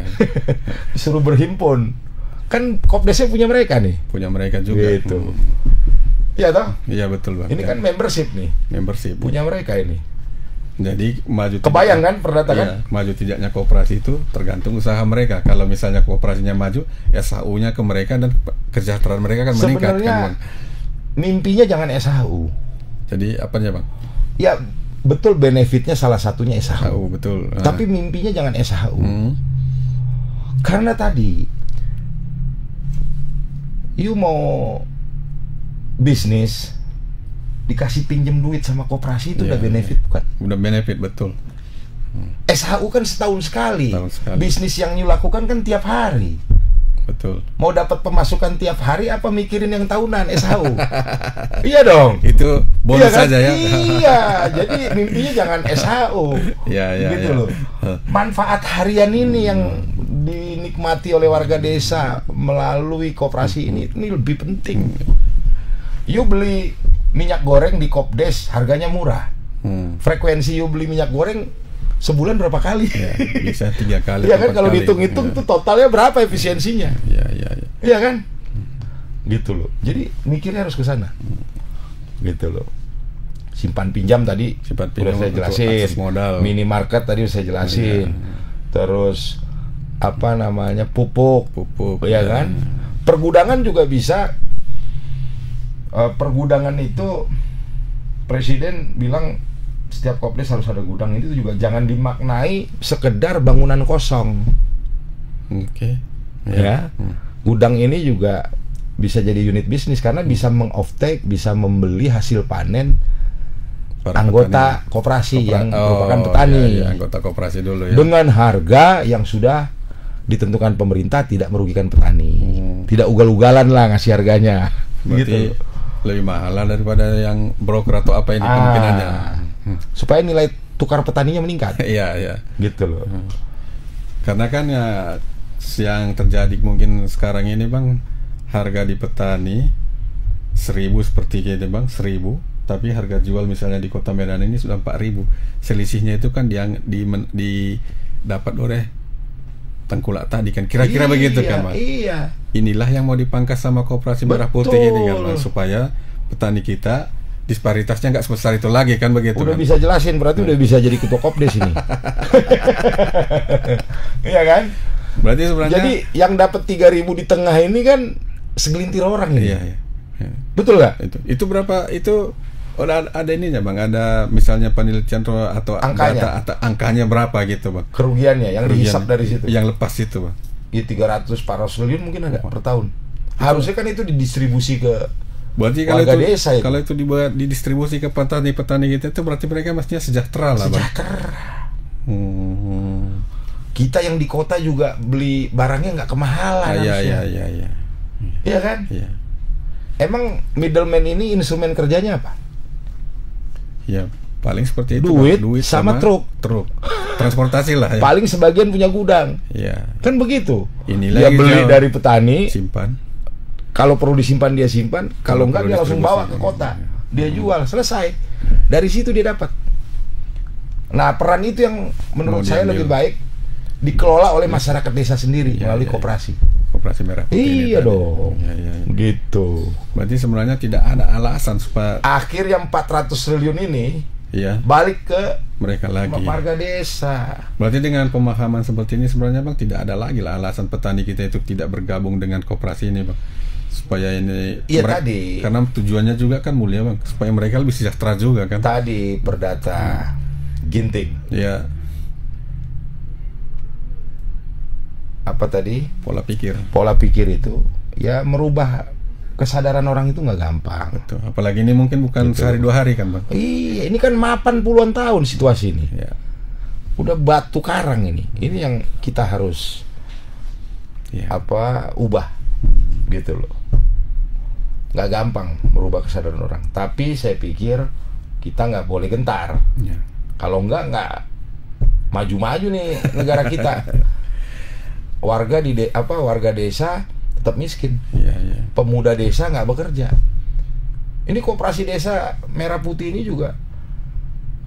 [SPEAKER 2] Disuruh berhimpun. Kan Kopdesnya punya mereka nih.
[SPEAKER 1] Punya mereka juga.
[SPEAKER 2] Gitu. Iya toh?
[SPEAKER 1] Iya betul Bang.
[SPEAKER 2] Ini kan membership nih.
[SPEAKER 1] Membership.
[SPEAKER 2] Punya mereka ini.
[SPEAKER 1] Jadi maju
[SPEAKER 2] Kebayang kan perdata kan?
[SPEAKER 1] Maju tidaknya koperasi itu tergantung usaha mereka. Kalau misalnya kooperasinya maju, SHU-nya ke mereka dan kesejahteraan mereka kan meningkat.
[SPEAKER 2] Sebenarnya
[SPEAKER 1] kan, Bang?
[SPEAKER 2] mimpinya jangan SHU.
[SPEAKER 1] Jadi apanya Bang?
[SPEAKER 2] Ya betul, benefitnya salah satunya SHU.
[SPEAKER 1] SHU betul.
[SPEAKER 2] Tapi mimpinya jangan SHU. Karena tadi you mau bisnis dikasih pinjem duit sama koperasi itu udah benefit bukan?
[SPEAKER 1] Udah benefit betul.
[SPEAKER 2] SHU kan setahun sekali. Bisnis yang you lakukan kan tiap hari.
[SPEAKER 1] Betul.
[SPEAKER 2] Mau dapat pemasukan tiap hari apa mikirin yang tahunan SHU? Iya dong.
[SPEAKER 1] Itu bonus
[SPEAKER 2] kan?
[SPEAKER 1] saja ya.
[SPEAKER 2] Iya, jadi mimpinya jangan SHU.
[SPEAKER 1] Iya.
[SPEAKER 2] Gitu loh. Manfaat harian ini yang dinikmati oleh warga desa melalui koperasi ini lebih penting. You beli minyak goreng di Kopdes harganya murah. Frekuensi you beli minyak goreng sebulan berapa kali? Ya,
[SPEAKER 1] bisa 3 kali.
[SPEAKER 2] Iya kan, kalau dihitung-hitung tuh totalnya berapa efisiensinya?
[SPEAKER 1] Iya.
[SPEAKER 2] Iya kan? Gitu loh. Jadi mikirnya harus ke sana. Gitu loh. Simpan pinjam tadi udah saya jelasin.
[SPEAKER 1] Modal.
[SPEAKER 2] Minimarket tadi udah saya jelasin. Terus apa namanya? Pupuk. Ya kan? Pergudangan juga bisa. Pergudangan itu Presiden bilang setiap Kopdes harus ada gudang. Itu juga jangan dimaknai sekedar bangunan kosong.
[SPEAKER 1] Oke.
[SPEAKER 2] Ya. Gudang ini juga bisa jadi unit bisnis karena bisa meng-offtake, bisa membeli hasil panen para anggota koperasi yang merupakan petani.
[SPEAKER 1] Iya, anggota koperasi dulu ya.
[SPEAKER 2] Dengan harga yang sudah ditentukan pemerintah, tidak merugikan petani. Tidak ugal-ugalan lah ngasih harganya.
[SPEAKER 1] Berarti gitu. Lebih mahal lah daripada yang broker atau apa ini kemungkinannya.
[SPEAKER 2] Supaya nilai tukar petaninya meningkat.
[SPEAKER 1] Iya.
[SPEAKER 2] Gitu loh.
[SPEAKER 1] Karena kan ya yang terjadi mungkin sekarang ini Bang, harga di petani 1.000 seperti ini Bang, 1.000, tapi harga jual misalnya di Kota Medan ini sudah 4.000. Selisihnya itu kan didapat oleh tengkulak tadi kan. Kira-kira begitu kan Bang.
[SPEAKER 2] Iya.
[SPEAKER 1] Inilah yang mau dipangkas sama Koperasi Merah Putih ini kan Bang, supaya petani kita disparitasnya nggak sebesar itu lagi kan begitu.
[SPEAKER 2] Udah
[SPEAKER 1] kan?
[SPEAKER 2] Bisa jelasin, berarti udah bisa jadi ketua Kopdes ini. Iya kan?
[SPEAKER 1] Berarti sebenarnya
[SPEAKER 2] jadi yang dapat 3.000 di tengah ini kan segelintir orang ini.
[SPEAKER 1] Iya.
[SPEAKER 2] Betul nggak?
[SPEAKER 1] Itu berapa? Itu ada ininya Bang, ada misalnya penelitian atau
[SPEAKER 2] angkanya.
[SPEAKER 1] Data angkanya berapa gitu Bang?
[SPEAKER 2] Kerugiannya yang dihisap dari situ.
[SPEAKER 1] Yang lepas itu Bang.
[SPEAKER 2] Ya 300-400 triliun mungkin ada per tahun. Harusnya kan itu didistribusi ke
[SPEAKER 1] berarti
[SPEAKER 2] warga desa itu.
[SPEAKER 1] Kalau itu didistribusi ke petani-petani kita itu berarti mereka mestinya sejahtera lah Bang.
[SPEAKER 2] Sejahtera. Kita yang di kota juga beli barangnya nggak kemahalan.
[SPEAKER 1] Iya.
[SPEAKER 2] Iya kan?
[SPEAKER 1] Iya.
[SPEAKER 2] Emang middleman ini instrumen kerjanya apa?
[SPEAKER 1] Ya paling seperti itu
[SPEAKER 2] duit
[SPEAKER 1] Bang.
[SPEAKER 2] sama truk
[SPEAKER 1] transportasi lah ya.
[SPEAKER 2] Paling sebagian punya gudang.
[SPEAKER 1] Iya.
[SPEAKER 2] Kan begitu.
[SPEAKER 1] Inilah
[SPEAKER 2] dia beli dari petani,
[SPEAKER 1] simpan.
[SPEAKER 2] Kalau perlu disimpan dia simpan, kalau enggak dia langsung bawa ke kota. Dia jual, selesai. Dari situ dia dapat. Nah, peran itu yang menurut saya lebih baik dikelola oleh masyarakat desa sendiri melalui koperasi.
[SPEAKER 1] Koperasi Merah Putih.
[SPEAKER 2] Iya dong.
[SPEAKER 1] Ya.
[SPEAKER 2] Gitu.
[SPEAKER 1] Berarti sebenarnya tidak ada alasan supaya
[SPEAKER 2] akhir yang 400 triliun ini balik ke
[SPEAKER 1] mereka lagi.
[SPEAKER 2] Warga desa.
[SPEAKER 1] Berarti dengan pemahaman seperti ini sebenarnya Bang tidak ada lagi lah alasan petani kita itu tidak bergabung dengan koperasi ini Bang. Supaya ini
[SPEAKER 2] tadi.
[SPEAKER 1] Karena tujuannya juga kan mulia Bang, supaya mereka lebih sejahtera juga kan.
[SPEAKER 2] Tadi perdata ginting.
[SPEAKER 1] Iya.
[SPEAKER 2] Apa tadi?
[SPEAKER 1] Pola pikir
[SPEAKER 2] itu ya merubah kesadaran orang itu nggak gampang.
[SPEAKER 1] Betul. Apalagi ini mungkin bukan sehari dua hari kan Bang.
[SPEAKER 2] Iya, ini kan mapan puluhan tahun situasi ini.
[SPEAKER 1] Ya.
[SPEAKER 2] Udah batu karang ini. Ini yang kita harus ubah gitu loh. Nggak gampang merubah kesadaran orang. Tapi saya pikir kita nggak boleh gentar.
[SPEAKER 1] Ya.
[SPEAKER 2] Kalau nggak maju-maju nih negara kita. Warga warga desa tetap miskin.
[SPEAKER 1] Ya, ya.
[SPEAKER 2] Pemuda desa nggak bekerja. Ini koperasi desa Merah Putih ini juga,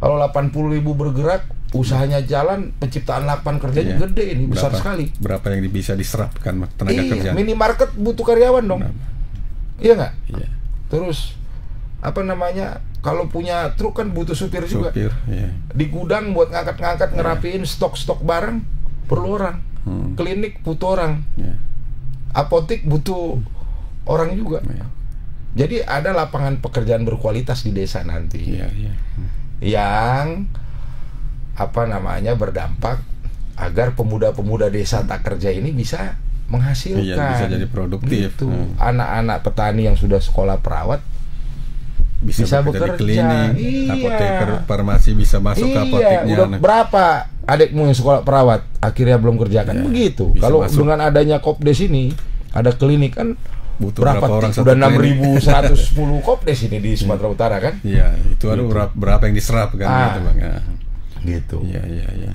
[SPEAKER 2] kalau 80.000 bergerak, usahanya jalan, penciptaan lapangan kerjanya gede ini, besar sekali.
[SPEAKER 1] Berapa yang bisa diserapkan tenaga kerja?
[SPEAKER 2] Minimarket butuh karyawan dong. Iya nggak?
[SPEAKER 1] Iya.
[SPEAKER 2] Terus kalau punya truk kan butuh supir juga.
[SPEAKER 1] Iya.
[SPEAKER 2] Di gudang buat ngangkat-ngangkat, ngerapiin stok-stok barang perlu orang. Klinik butuh orang. Apotik butuh orang juga. Jadi ada lapangan pekerjaan berkualitas di desa nanti. Yang berdampak agar pemuda-pemuda desa tak kerja ini bisa menghasilkan.
[SPEAKER 1] Iya, bisa jadi produktif.
[SPEAKER 2] Gitu. Anak-anak petani yang sudah sekolah perawat bisa bekerja.
[SPEAKER 1] Klinik,
[SPEAKER 2] iya.
[SPEAKER 1] Apoteker, farmasi bisa masuk ke apoteknya.
[SPEAKER 2] Udah berapa adikmu yang sekolah perawat akhirnya belum kerja kan? Begitu. Kalau dengan adanya Kopdes ini, ada klinik kan,
[SPEAKER 1] butuh
[SPEAKER 3] berapa
[SPEAKER 1] orang
[SPEAKER 3] udah 6.110 Kopdes ini di Sumatera Utara kan?
[SPEAKER 1] Iya, itu ada berapa yang diserap kan gitu Bang.
[SPEAKER 2] Gitu.
[SPEAKER 1] Iya.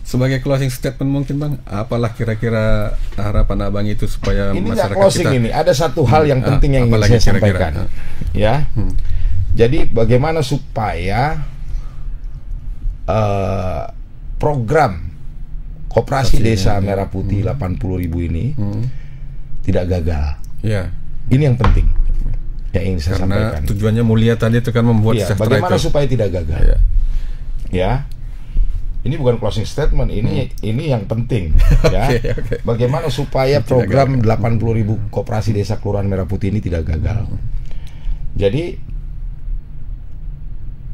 [SPEAKER 1] Sebagai closing statement mungkin Bang, apalah kira-kira harapan Abang itu supaya
[SPEAKER 2] ini
[SPEAKER 1] masyarakat
[SPEAKER 2] closing
[SPEAKER 1] kita
[SPEAKER 2] ini ada satu hal yang penting yang ingin saya sampaikan. Ya. Jadi bagaimana supaya program Koperasi Desa Merah Putih 80.000 ini tidak gagal.
[SPEAKER 1] Ya.
[SPEAKER 2] Ini yang penting yang ingin saya
[SPEAKER 1] Karena
[SPEAKER 2] sampaikan.
[SPEAKER 1] tujuannya mulia tadi itu kan membuat sejahtera
[SPEAKER 2] bagaimana
[SPEAKER 1] itu.
[SPEAKER 2] supaya tidak gagal. Ya. Ini bukan closing statement, ini yang penting ya.
[SPEAKER 1] Okay.
[SPEAKER 2] Bagaimana supaya program 80.000 Koperasi Desa Kelurahan Merah Putih ini tidak gagal. Jadi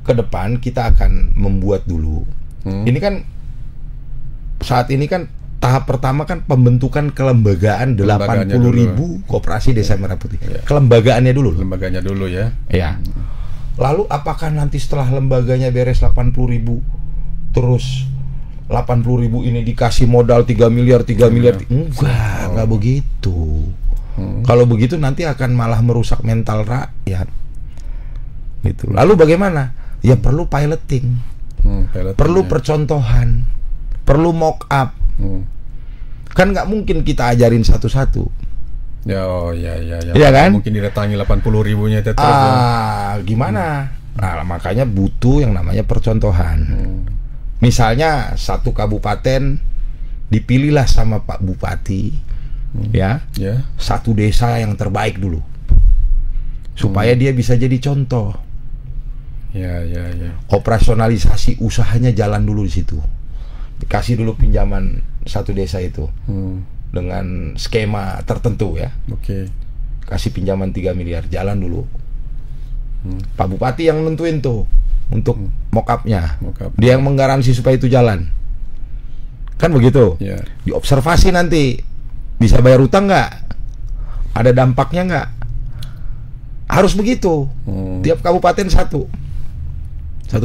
[SPEAKER 2] ke depan kita akan membuat dulu. Ini kan saat ini kan tahap pertama kan pembentukan kelembagaan 80.000 Koperasi Desa Merah Putih. Kelembagaannya dulu.
[SPEAKER 1] Lembaganya dulu ya.
[SPEAKER 2] Ya. Lalu apakah nanti setelah lembaganya beres 80.000 terus 80.000 ini dikasih modal 3 miliar? Enggak begitu. Kalau begitu nanti akan malah merusak mental rakyat. Gitu. Lalu bagaimana? Ya perlu piloting. Perlu percontohan. Perlu mock up. Kan nggak mungkin kita ajarin satu-satu.
[SPEAKER 1] Ya,
[SPEAKER 2] Iya kan?
[SPEAKER 1] Mungkin didatangi 80.000-nya terus.
[SPEAKER 2] Gimana? Nah, makanya butuh yang namanya percontohan. Misalnya satu kabupaten dipilihlah sama Pak Bupati, satu desa yang terbaik dulu, supaya dia bisa jadi contoh. Operasionalisasi usahanya jalan dulu di situ. Dikasih dulu pinjaman satu desa itu dengan skema tertentu ya. Kasih pinjaman 3 miliar, jalan dulu. Pak Bupati yang nentuin tuh untuk mock up-nya. Dia yang menggaransi supaya itu jalan. Kan begitu. Diobservasi nanti, bisa bayar utang nggak? Ada dampaknya nggak? Harus begitu. Tiap kabupaten satu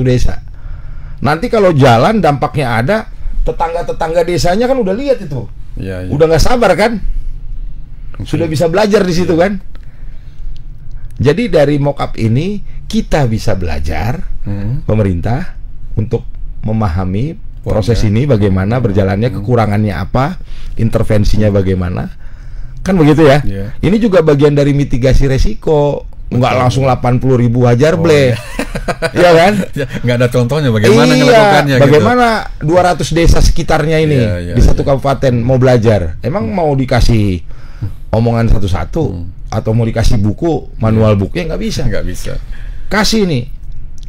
[SPEAKER 2] desa. Nanti kalau jalan dampaknya ada, tetangga-tetangga desanya kan udah lihat itu. Udah nggak sabar kan? Sudah bisa belajar di situ kan? Jadi dari mock-up ini kita bisa belajar, pemerintah, untuk memahami proses ini bagaimana berjalannya, kekurangannya apa, intervensinya bagaimana. Kan begitu ya? Ini juga bagian dari mitigasi resiko. Nggak langsung 80.000 hajar bleh. Iya kan?
[SPEAKER 1] Nggak ada contohnya bagaimana melakukannya.
[SPEAKER 2] Bagaimana gitu. 200 desa sekitarnya ini di satu kabupaten mau belajar. Emang mau dikasih omongan satu-satu atau mau dikasih buku, manual bukunya nggak bisa. Kasih nih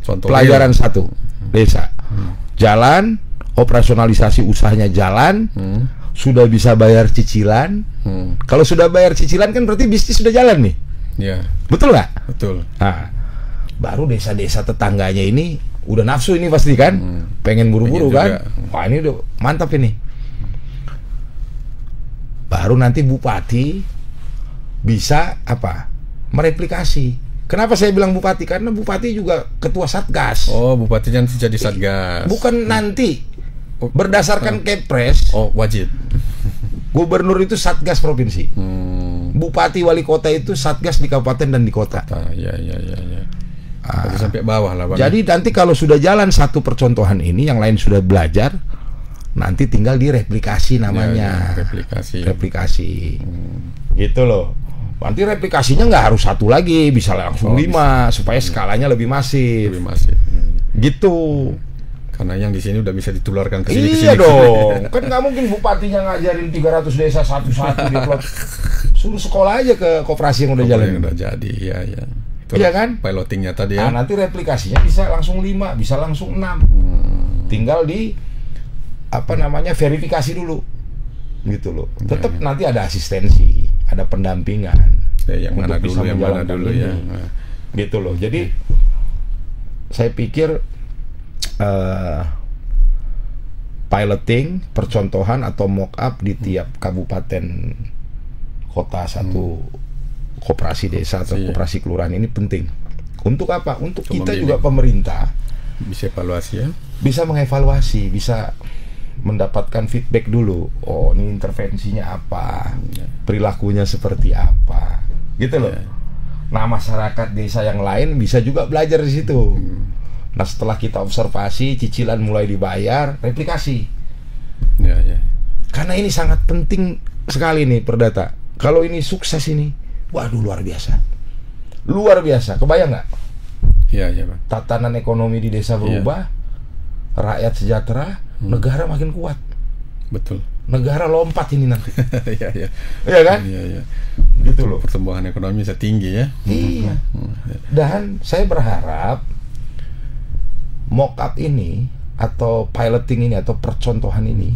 [SPEAKER 2] contoh pelajaran satu desa. Jalan, operasionalisasi usahanya jalan, sudah bisa bayar cicilan. Kalau sudah bayar cicilan kan berarti bisnis sudah jalan nih. Betul nggak?
[SPEAKER 1] Betul.
[SPEAKER 2] Nah, baru desa-desa tetangganya ini udah nafsu ini pasti kan, pengen buru-buru kan. Wah ini udah mantap ini. Baru nanti bupati bisa mereplikasi. Kenapa saya bilang bupati? Karena bupati juga ketua satgas.
[SPEAKER 1] Oh, bupatinya nanti jadi satgas.
[SPEAKER 2] Bukan nanti. Berdasarkan Kepres.
[SPEAKER 1] Oh, wajib.
[SPEAKER 2] Gubernur itu satgas provinsi. Bupati wali kota itu satgas di kabupaten dan di kota.
[SPEAKER 1] Jadi sampai bawah lah, Bang.
[SPEAKER 2] Jadi nanti kalau sudah jalan satu percontohan ini, yang lain sudah belajar, nanti tinggal direplikasi namanya.
[SPEAKER 1] Ya, replikasi.
[SPEAKER 2] Gitu loh. Nanti replikasinya nggak harus satu lagi, bisa langsung 5 supaya skalanya lebih masif. Gitu.
[SPEAKER 1] Karena yang di sini udah bisa ditularkan ke sini.
[SPEAKER 2] Iya dong. Kan nggak mungkin bupatinya ngajarin 300 desa satu-satu di plot. Suruh sekolah aja ke koperasi yang udah jalan.
[SPEAKER 1] Yang udah jadi, ya.
[SPEAKER 2] Iya kan?
[SPEAKER 1] Pilotingnya tadi ya.
[SPEAKER 2] Nah, nanti replikasinya bisa langsung 5, bisa langsung 6. Tinggal di verifikasi dulu. Gitu loh. Tetap nanti ada asistensi, ada pendampingan.
[SPEAKER 1] Ya, yang mana dulu, ya.
[SPEAKER 2] Gitu loh. Jadi saya pikir piloting, percontohan atau mock up di tiap kabupaten kota satu koperasi desa atau koperasi kelurahan ini penting. Untuk apa? Untuk kita juga pemerintah
[SPEAKER 1] bisa evaluasi ya.
[SPEAKER 2] Bisa mengevaluasi, bisa mendapatkan feedback dulu. Oh, ini intervensinya apa? Perilakunya seperti apa? Gitu loh. Nah, masyarakat desa yang lain bisa juga belajar di situ. Nah, setelah kita observasi, cicilan mulai dibayar, replikasi.
[SPEAKER 1] Ya.
[SPEAKER 2] Karena ini sangat penting sekali nih, Perdata. Kalau ini sukses ini, waduh luar biasa. Luar biasa, kebayang nggak?
[SPEAKER 1] Iya, Bang.
[SPEAKER 2] Tatanan ekonomi di desa berubah, rakyat sejahtera, negara makin kuat.
[SPEAKER 1] Betul.
[SPEAKER 2] Negara lompat ini nanti.
[SPEAKER 1] Iya.
[SPEAKER 2] Iya kan?
[SPEAKER 1] Iya.
[SPEAKER 2] Gitu loh.
[SPEAKER 1] Pertumbuhan ekonomi bisa tinggi ya.
[SPEAKER 2] Iya. Dan saya berharap mock up ini atau piloting ini atau percontohan ini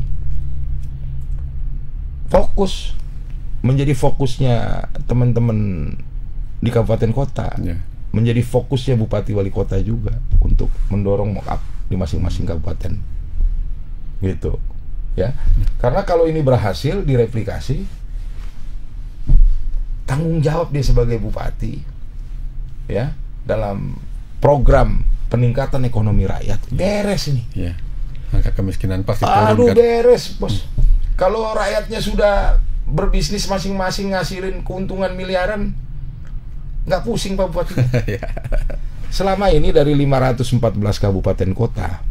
[SPEAKER 2] menjadi fokusnya teman-teman di kabupaten kota, menjadi fokusnya bupati wali kota juga untuk mendorong mock up di masing-masing kabupaten, gitu ya. Karena kalau ini berhasil direplikasi, tanggung jawab dia sebagai bupati ya dalam program peningkatan ekonomi rakyat beres ini.
[SPEAKER 1] Iya. Angka kemiskinan pasti turun.
[SPEAKER 2] Beres, Bos. Kalau rakyatnya sudah berbisnis masing-masing ngasilin keuntungan miliaran, nggak pusing Pak Bupati. Selama ini dari 514 kabupaten kota,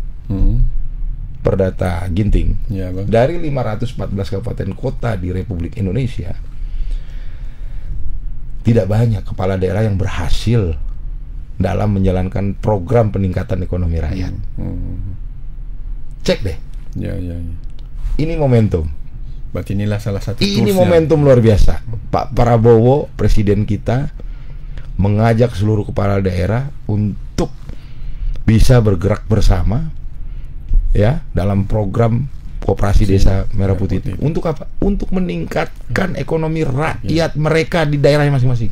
[SPEAKER 2] Perdata Ginting,
[SPEAKER 1] Bang.
[SPEAKER 2] dari 514 kabupaten kota di Republik Indonesia, tidak banyak kepala daerah yang berhasil dalam menjalankan program peningkatan ekonomi rakyat. Cek deh.
[SPEAKER 1] Ya.
[SPEAKER 2] Ini momentum.
[SPEAKER 1] Berarti inilah salah satu
[SPEAKER 2] Ini momentum luar biasa. Pak Prabowo, presiden kita, mengajak seluruh kepala daerah untuk bisa bergerak bersama ya dalam program Koperasi Desa Merah Putih. Untuk apa? Untuk meningkatkan ekonomi rakyat mereka di daerahnya masing-masing.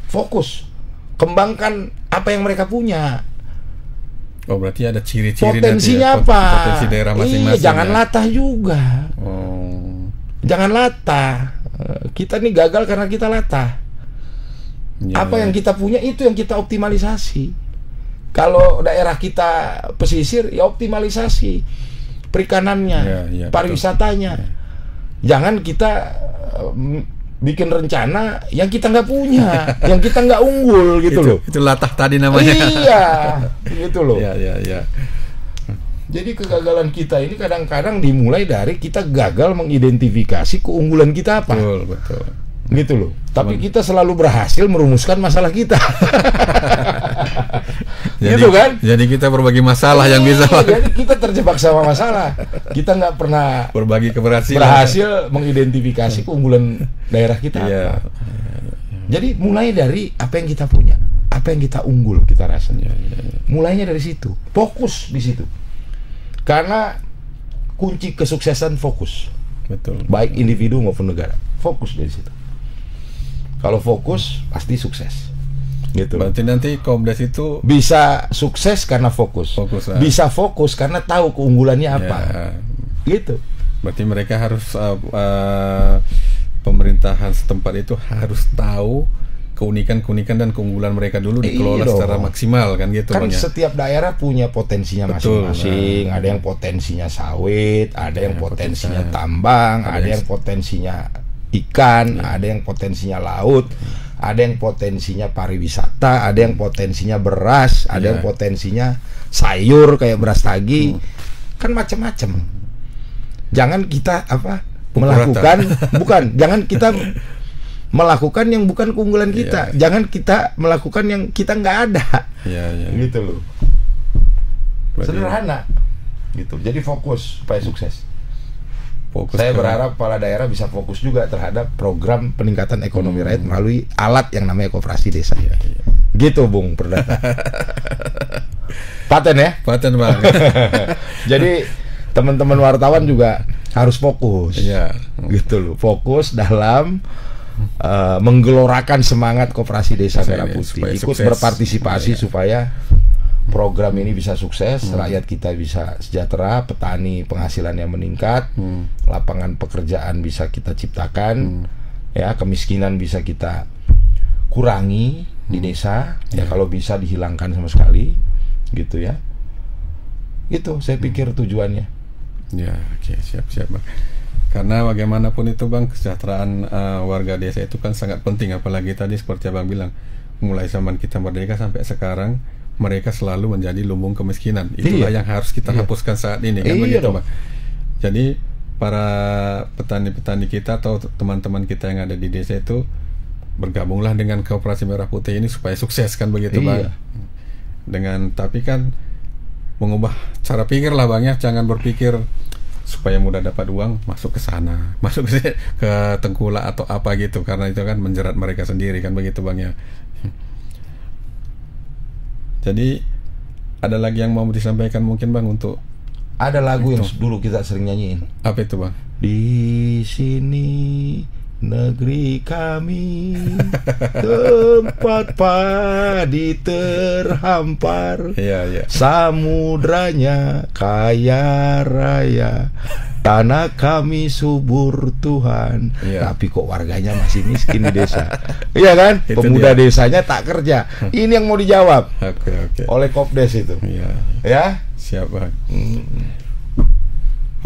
[SPEAKER 2] Fokus. Kembangkan apa yang mereka punya.
[SPEAKER 1] Oh, berarti ada ciri-ciri
[SPEAKER 2] potensinya
[SPEAKER 1] nanti ya,
[SPEAKER 2] apa?
[SPEAKER 1] Potensi daerah masing-masing.
[SPEAKER 2] Iya, jangan latah juga. Jangan latah. Kita nih gagal karena kita latah. Apa yang kita punya itu yang kita optimalisasi. Kalau daerah kita pesisir, ya optimalisasi perikanannya, pariwisatanya. Jangan kita bikin rencana yang kita nggak punya, yang kita nggak unggul gitu loh.
[SPEAKER 1] Itu latah tadi namanya.
[SPEAKER 2] Iya, gitu loh.
[SPEAKER 1] Iya.
[SPEAKER 2] Jadi kegagalan kita ini kadang-kadang dimulai dari kita gagal mengidentifikasi keunggulan kita apa.
[SPEAKER 1] Betul.
[SPEAKER 2] Gitu loh. Tapi kita selalu berhasil merumuskan masalah kita. Gitu kan?
[SPEAKER 1] Jadi kita berbagi masalah yang bisa.
[SPEAKER 2] Jadi kita terjebak sama masalah. Kita nggak pernah
[SPEAKER 1] berbagi keberhasilan.
[SPEAKER 2] Berhasil mengidentifikasi keunggulan daerah kita apa. Jadi mulai dari apa yang kita punya, apa yang kita unggul kita rasa. Mulainya dari situ. Fokus di situ. Karena kunci kesuksesan fokus.
[SPEAKER 1] Betul.
[SPEAKER 2] Baik individu maupun negara. Fokus dari situ. Kalau fokus pasti sukses. Gitu.
[SPEAKER 1] Berarti nanti Komdes itu
[SPEAKER 2] bisa sukses karena fokus. Bisa fokus karena tahu keunggulannya apa. Gitu.
[SPEAKER 1] Berarti mereka harus pemerintahan setempat itu harus tahu keunikan dan keunggulan mereka dulu dikelola secara maksimal kan gitu.
[SPEAKER 2] Kan setiap daerah punya potensinya masing-masing. Ada yang potensinya sawit, ada yang potensinya tambang, ada yang potensinya ikan, ada yang potensinya laut, Ada yang potensinya pariwisata, ada yang potensinya beras, ada yang potensinya sayur kayak beras tagi, kan macam-macam. Jangan kita melakukan jangan kita melakukan yang bukan keunggulan kita. Jangan kita melakukan yang kita nggak ada. Gitu loh. Sederhana. Gitu. Jadi fokus supaya sukses. Saya berharap kepala daerah bisa fokus juga terhadap program peningkatan ekonomi rakyat melalui alat yang namanya koperasi desa. Gitu Bung Perdata. Paten ya?
[SPEAKER 1] Paten Bang.
[SPEAKER 2] Jadi teman-teman wartawan juga harus fokus. Gitu loh. Fokus dalam menggelorakan semangat koperasi desa Merah Putih. Ikut berpartisipasi supaya program ini bisa sukses, rakyat kita bisa sejahtera, petani penghasilannya meningkat, lapangan pekerjaan bisa kita ciptakan, ya kemiskinan bisa kita kurangi di desa, ya kalau bisa dihilangkan sama sekali, gitu ya. Itu saya pikir tujuannya.
[SPEAKER 1] Ya, oke, siap Bang. Karena bagaimanapun itu Bang, kesejahteraan warga desa itu kan sangat penting, apalagi tadi seperti Abang bilang, mulai zaman kita merdeka sampai sekarang mereka selalu menjadi lumbung kemiskinan. Itulah yang harus kita hapuskan saat ini, kan begitu Bang. Jadi para petani-petani kita atau teman-teman kita yang ada di desa itu bergabunglah dengan Koperasi Merah Putih ini supaya sukses, kan begitu Bang. Tapi kan mengubah cara pikir lah Bang ya, jangan berpikir supaya mudah dapat uang masuk ke sana, masuk ke tengkulak atau apa gitu, karena itu kan menjerat mereka sendiri, kan begitu Bang ya. Jadi ada lagi yang mau disampaikan mungkin Bang untuk
[SPEAKER 2] ada lagu yang dulu kita sering nyanyiin.
[SPEAKER 1] Apa itu Bang?
[SPEAKER 2] Di sini negeri kami, tempat padi terhampar, samudranya kaya raya, tanah kami subur Tuhan, tapi kok warganya masih miskin di desa. Iya kan? Pemuda desanya tak kerja. Ini yang mau dijawab oleh Kopdes itu. Ya,
[SPEAKER 1] siap Bang.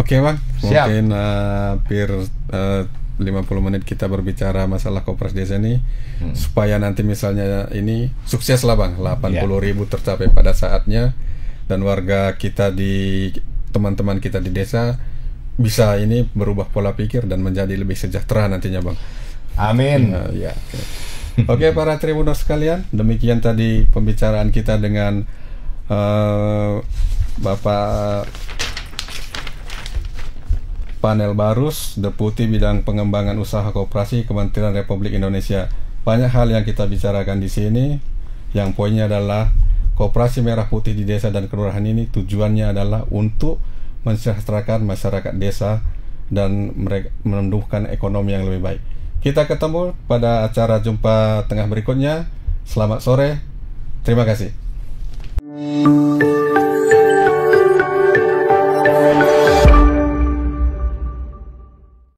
[SPEAKER 1] Oke Bang, mungkin hampir 50 menit kita berbicara masalah Koperasi Desa ini, supaya nanti misalnya ini sukses lah Bang, 80.000 tercapai pada saatnya, dan warga kita teman-teman kita di desa bisa ini berubah pola pikir dan menjadi lebih sejahtera nantinya Bang.
[SPEAKER 2] Amin.
[SPEAKER 1] Oke para Tribuners sekalian, demikian tadi pembicaraan kita dengan Bapak Panel Barus, Deputi Bidang Pengembangan Usaha Koperasi Kementerian Republik Indonesia. Banyak hal yang kita bicarakan di sini. Yang poinnya adalah Koperasi Merah Putih di desa dan kelurahan ini tujuannya adalah untuk mensejahterakan masyarakat desa dan menumbuhkan ekonomi yang lebih baik. Kita ketemu pada acara jumpa tengah berikutnya. Selamat sore. Terima kasih.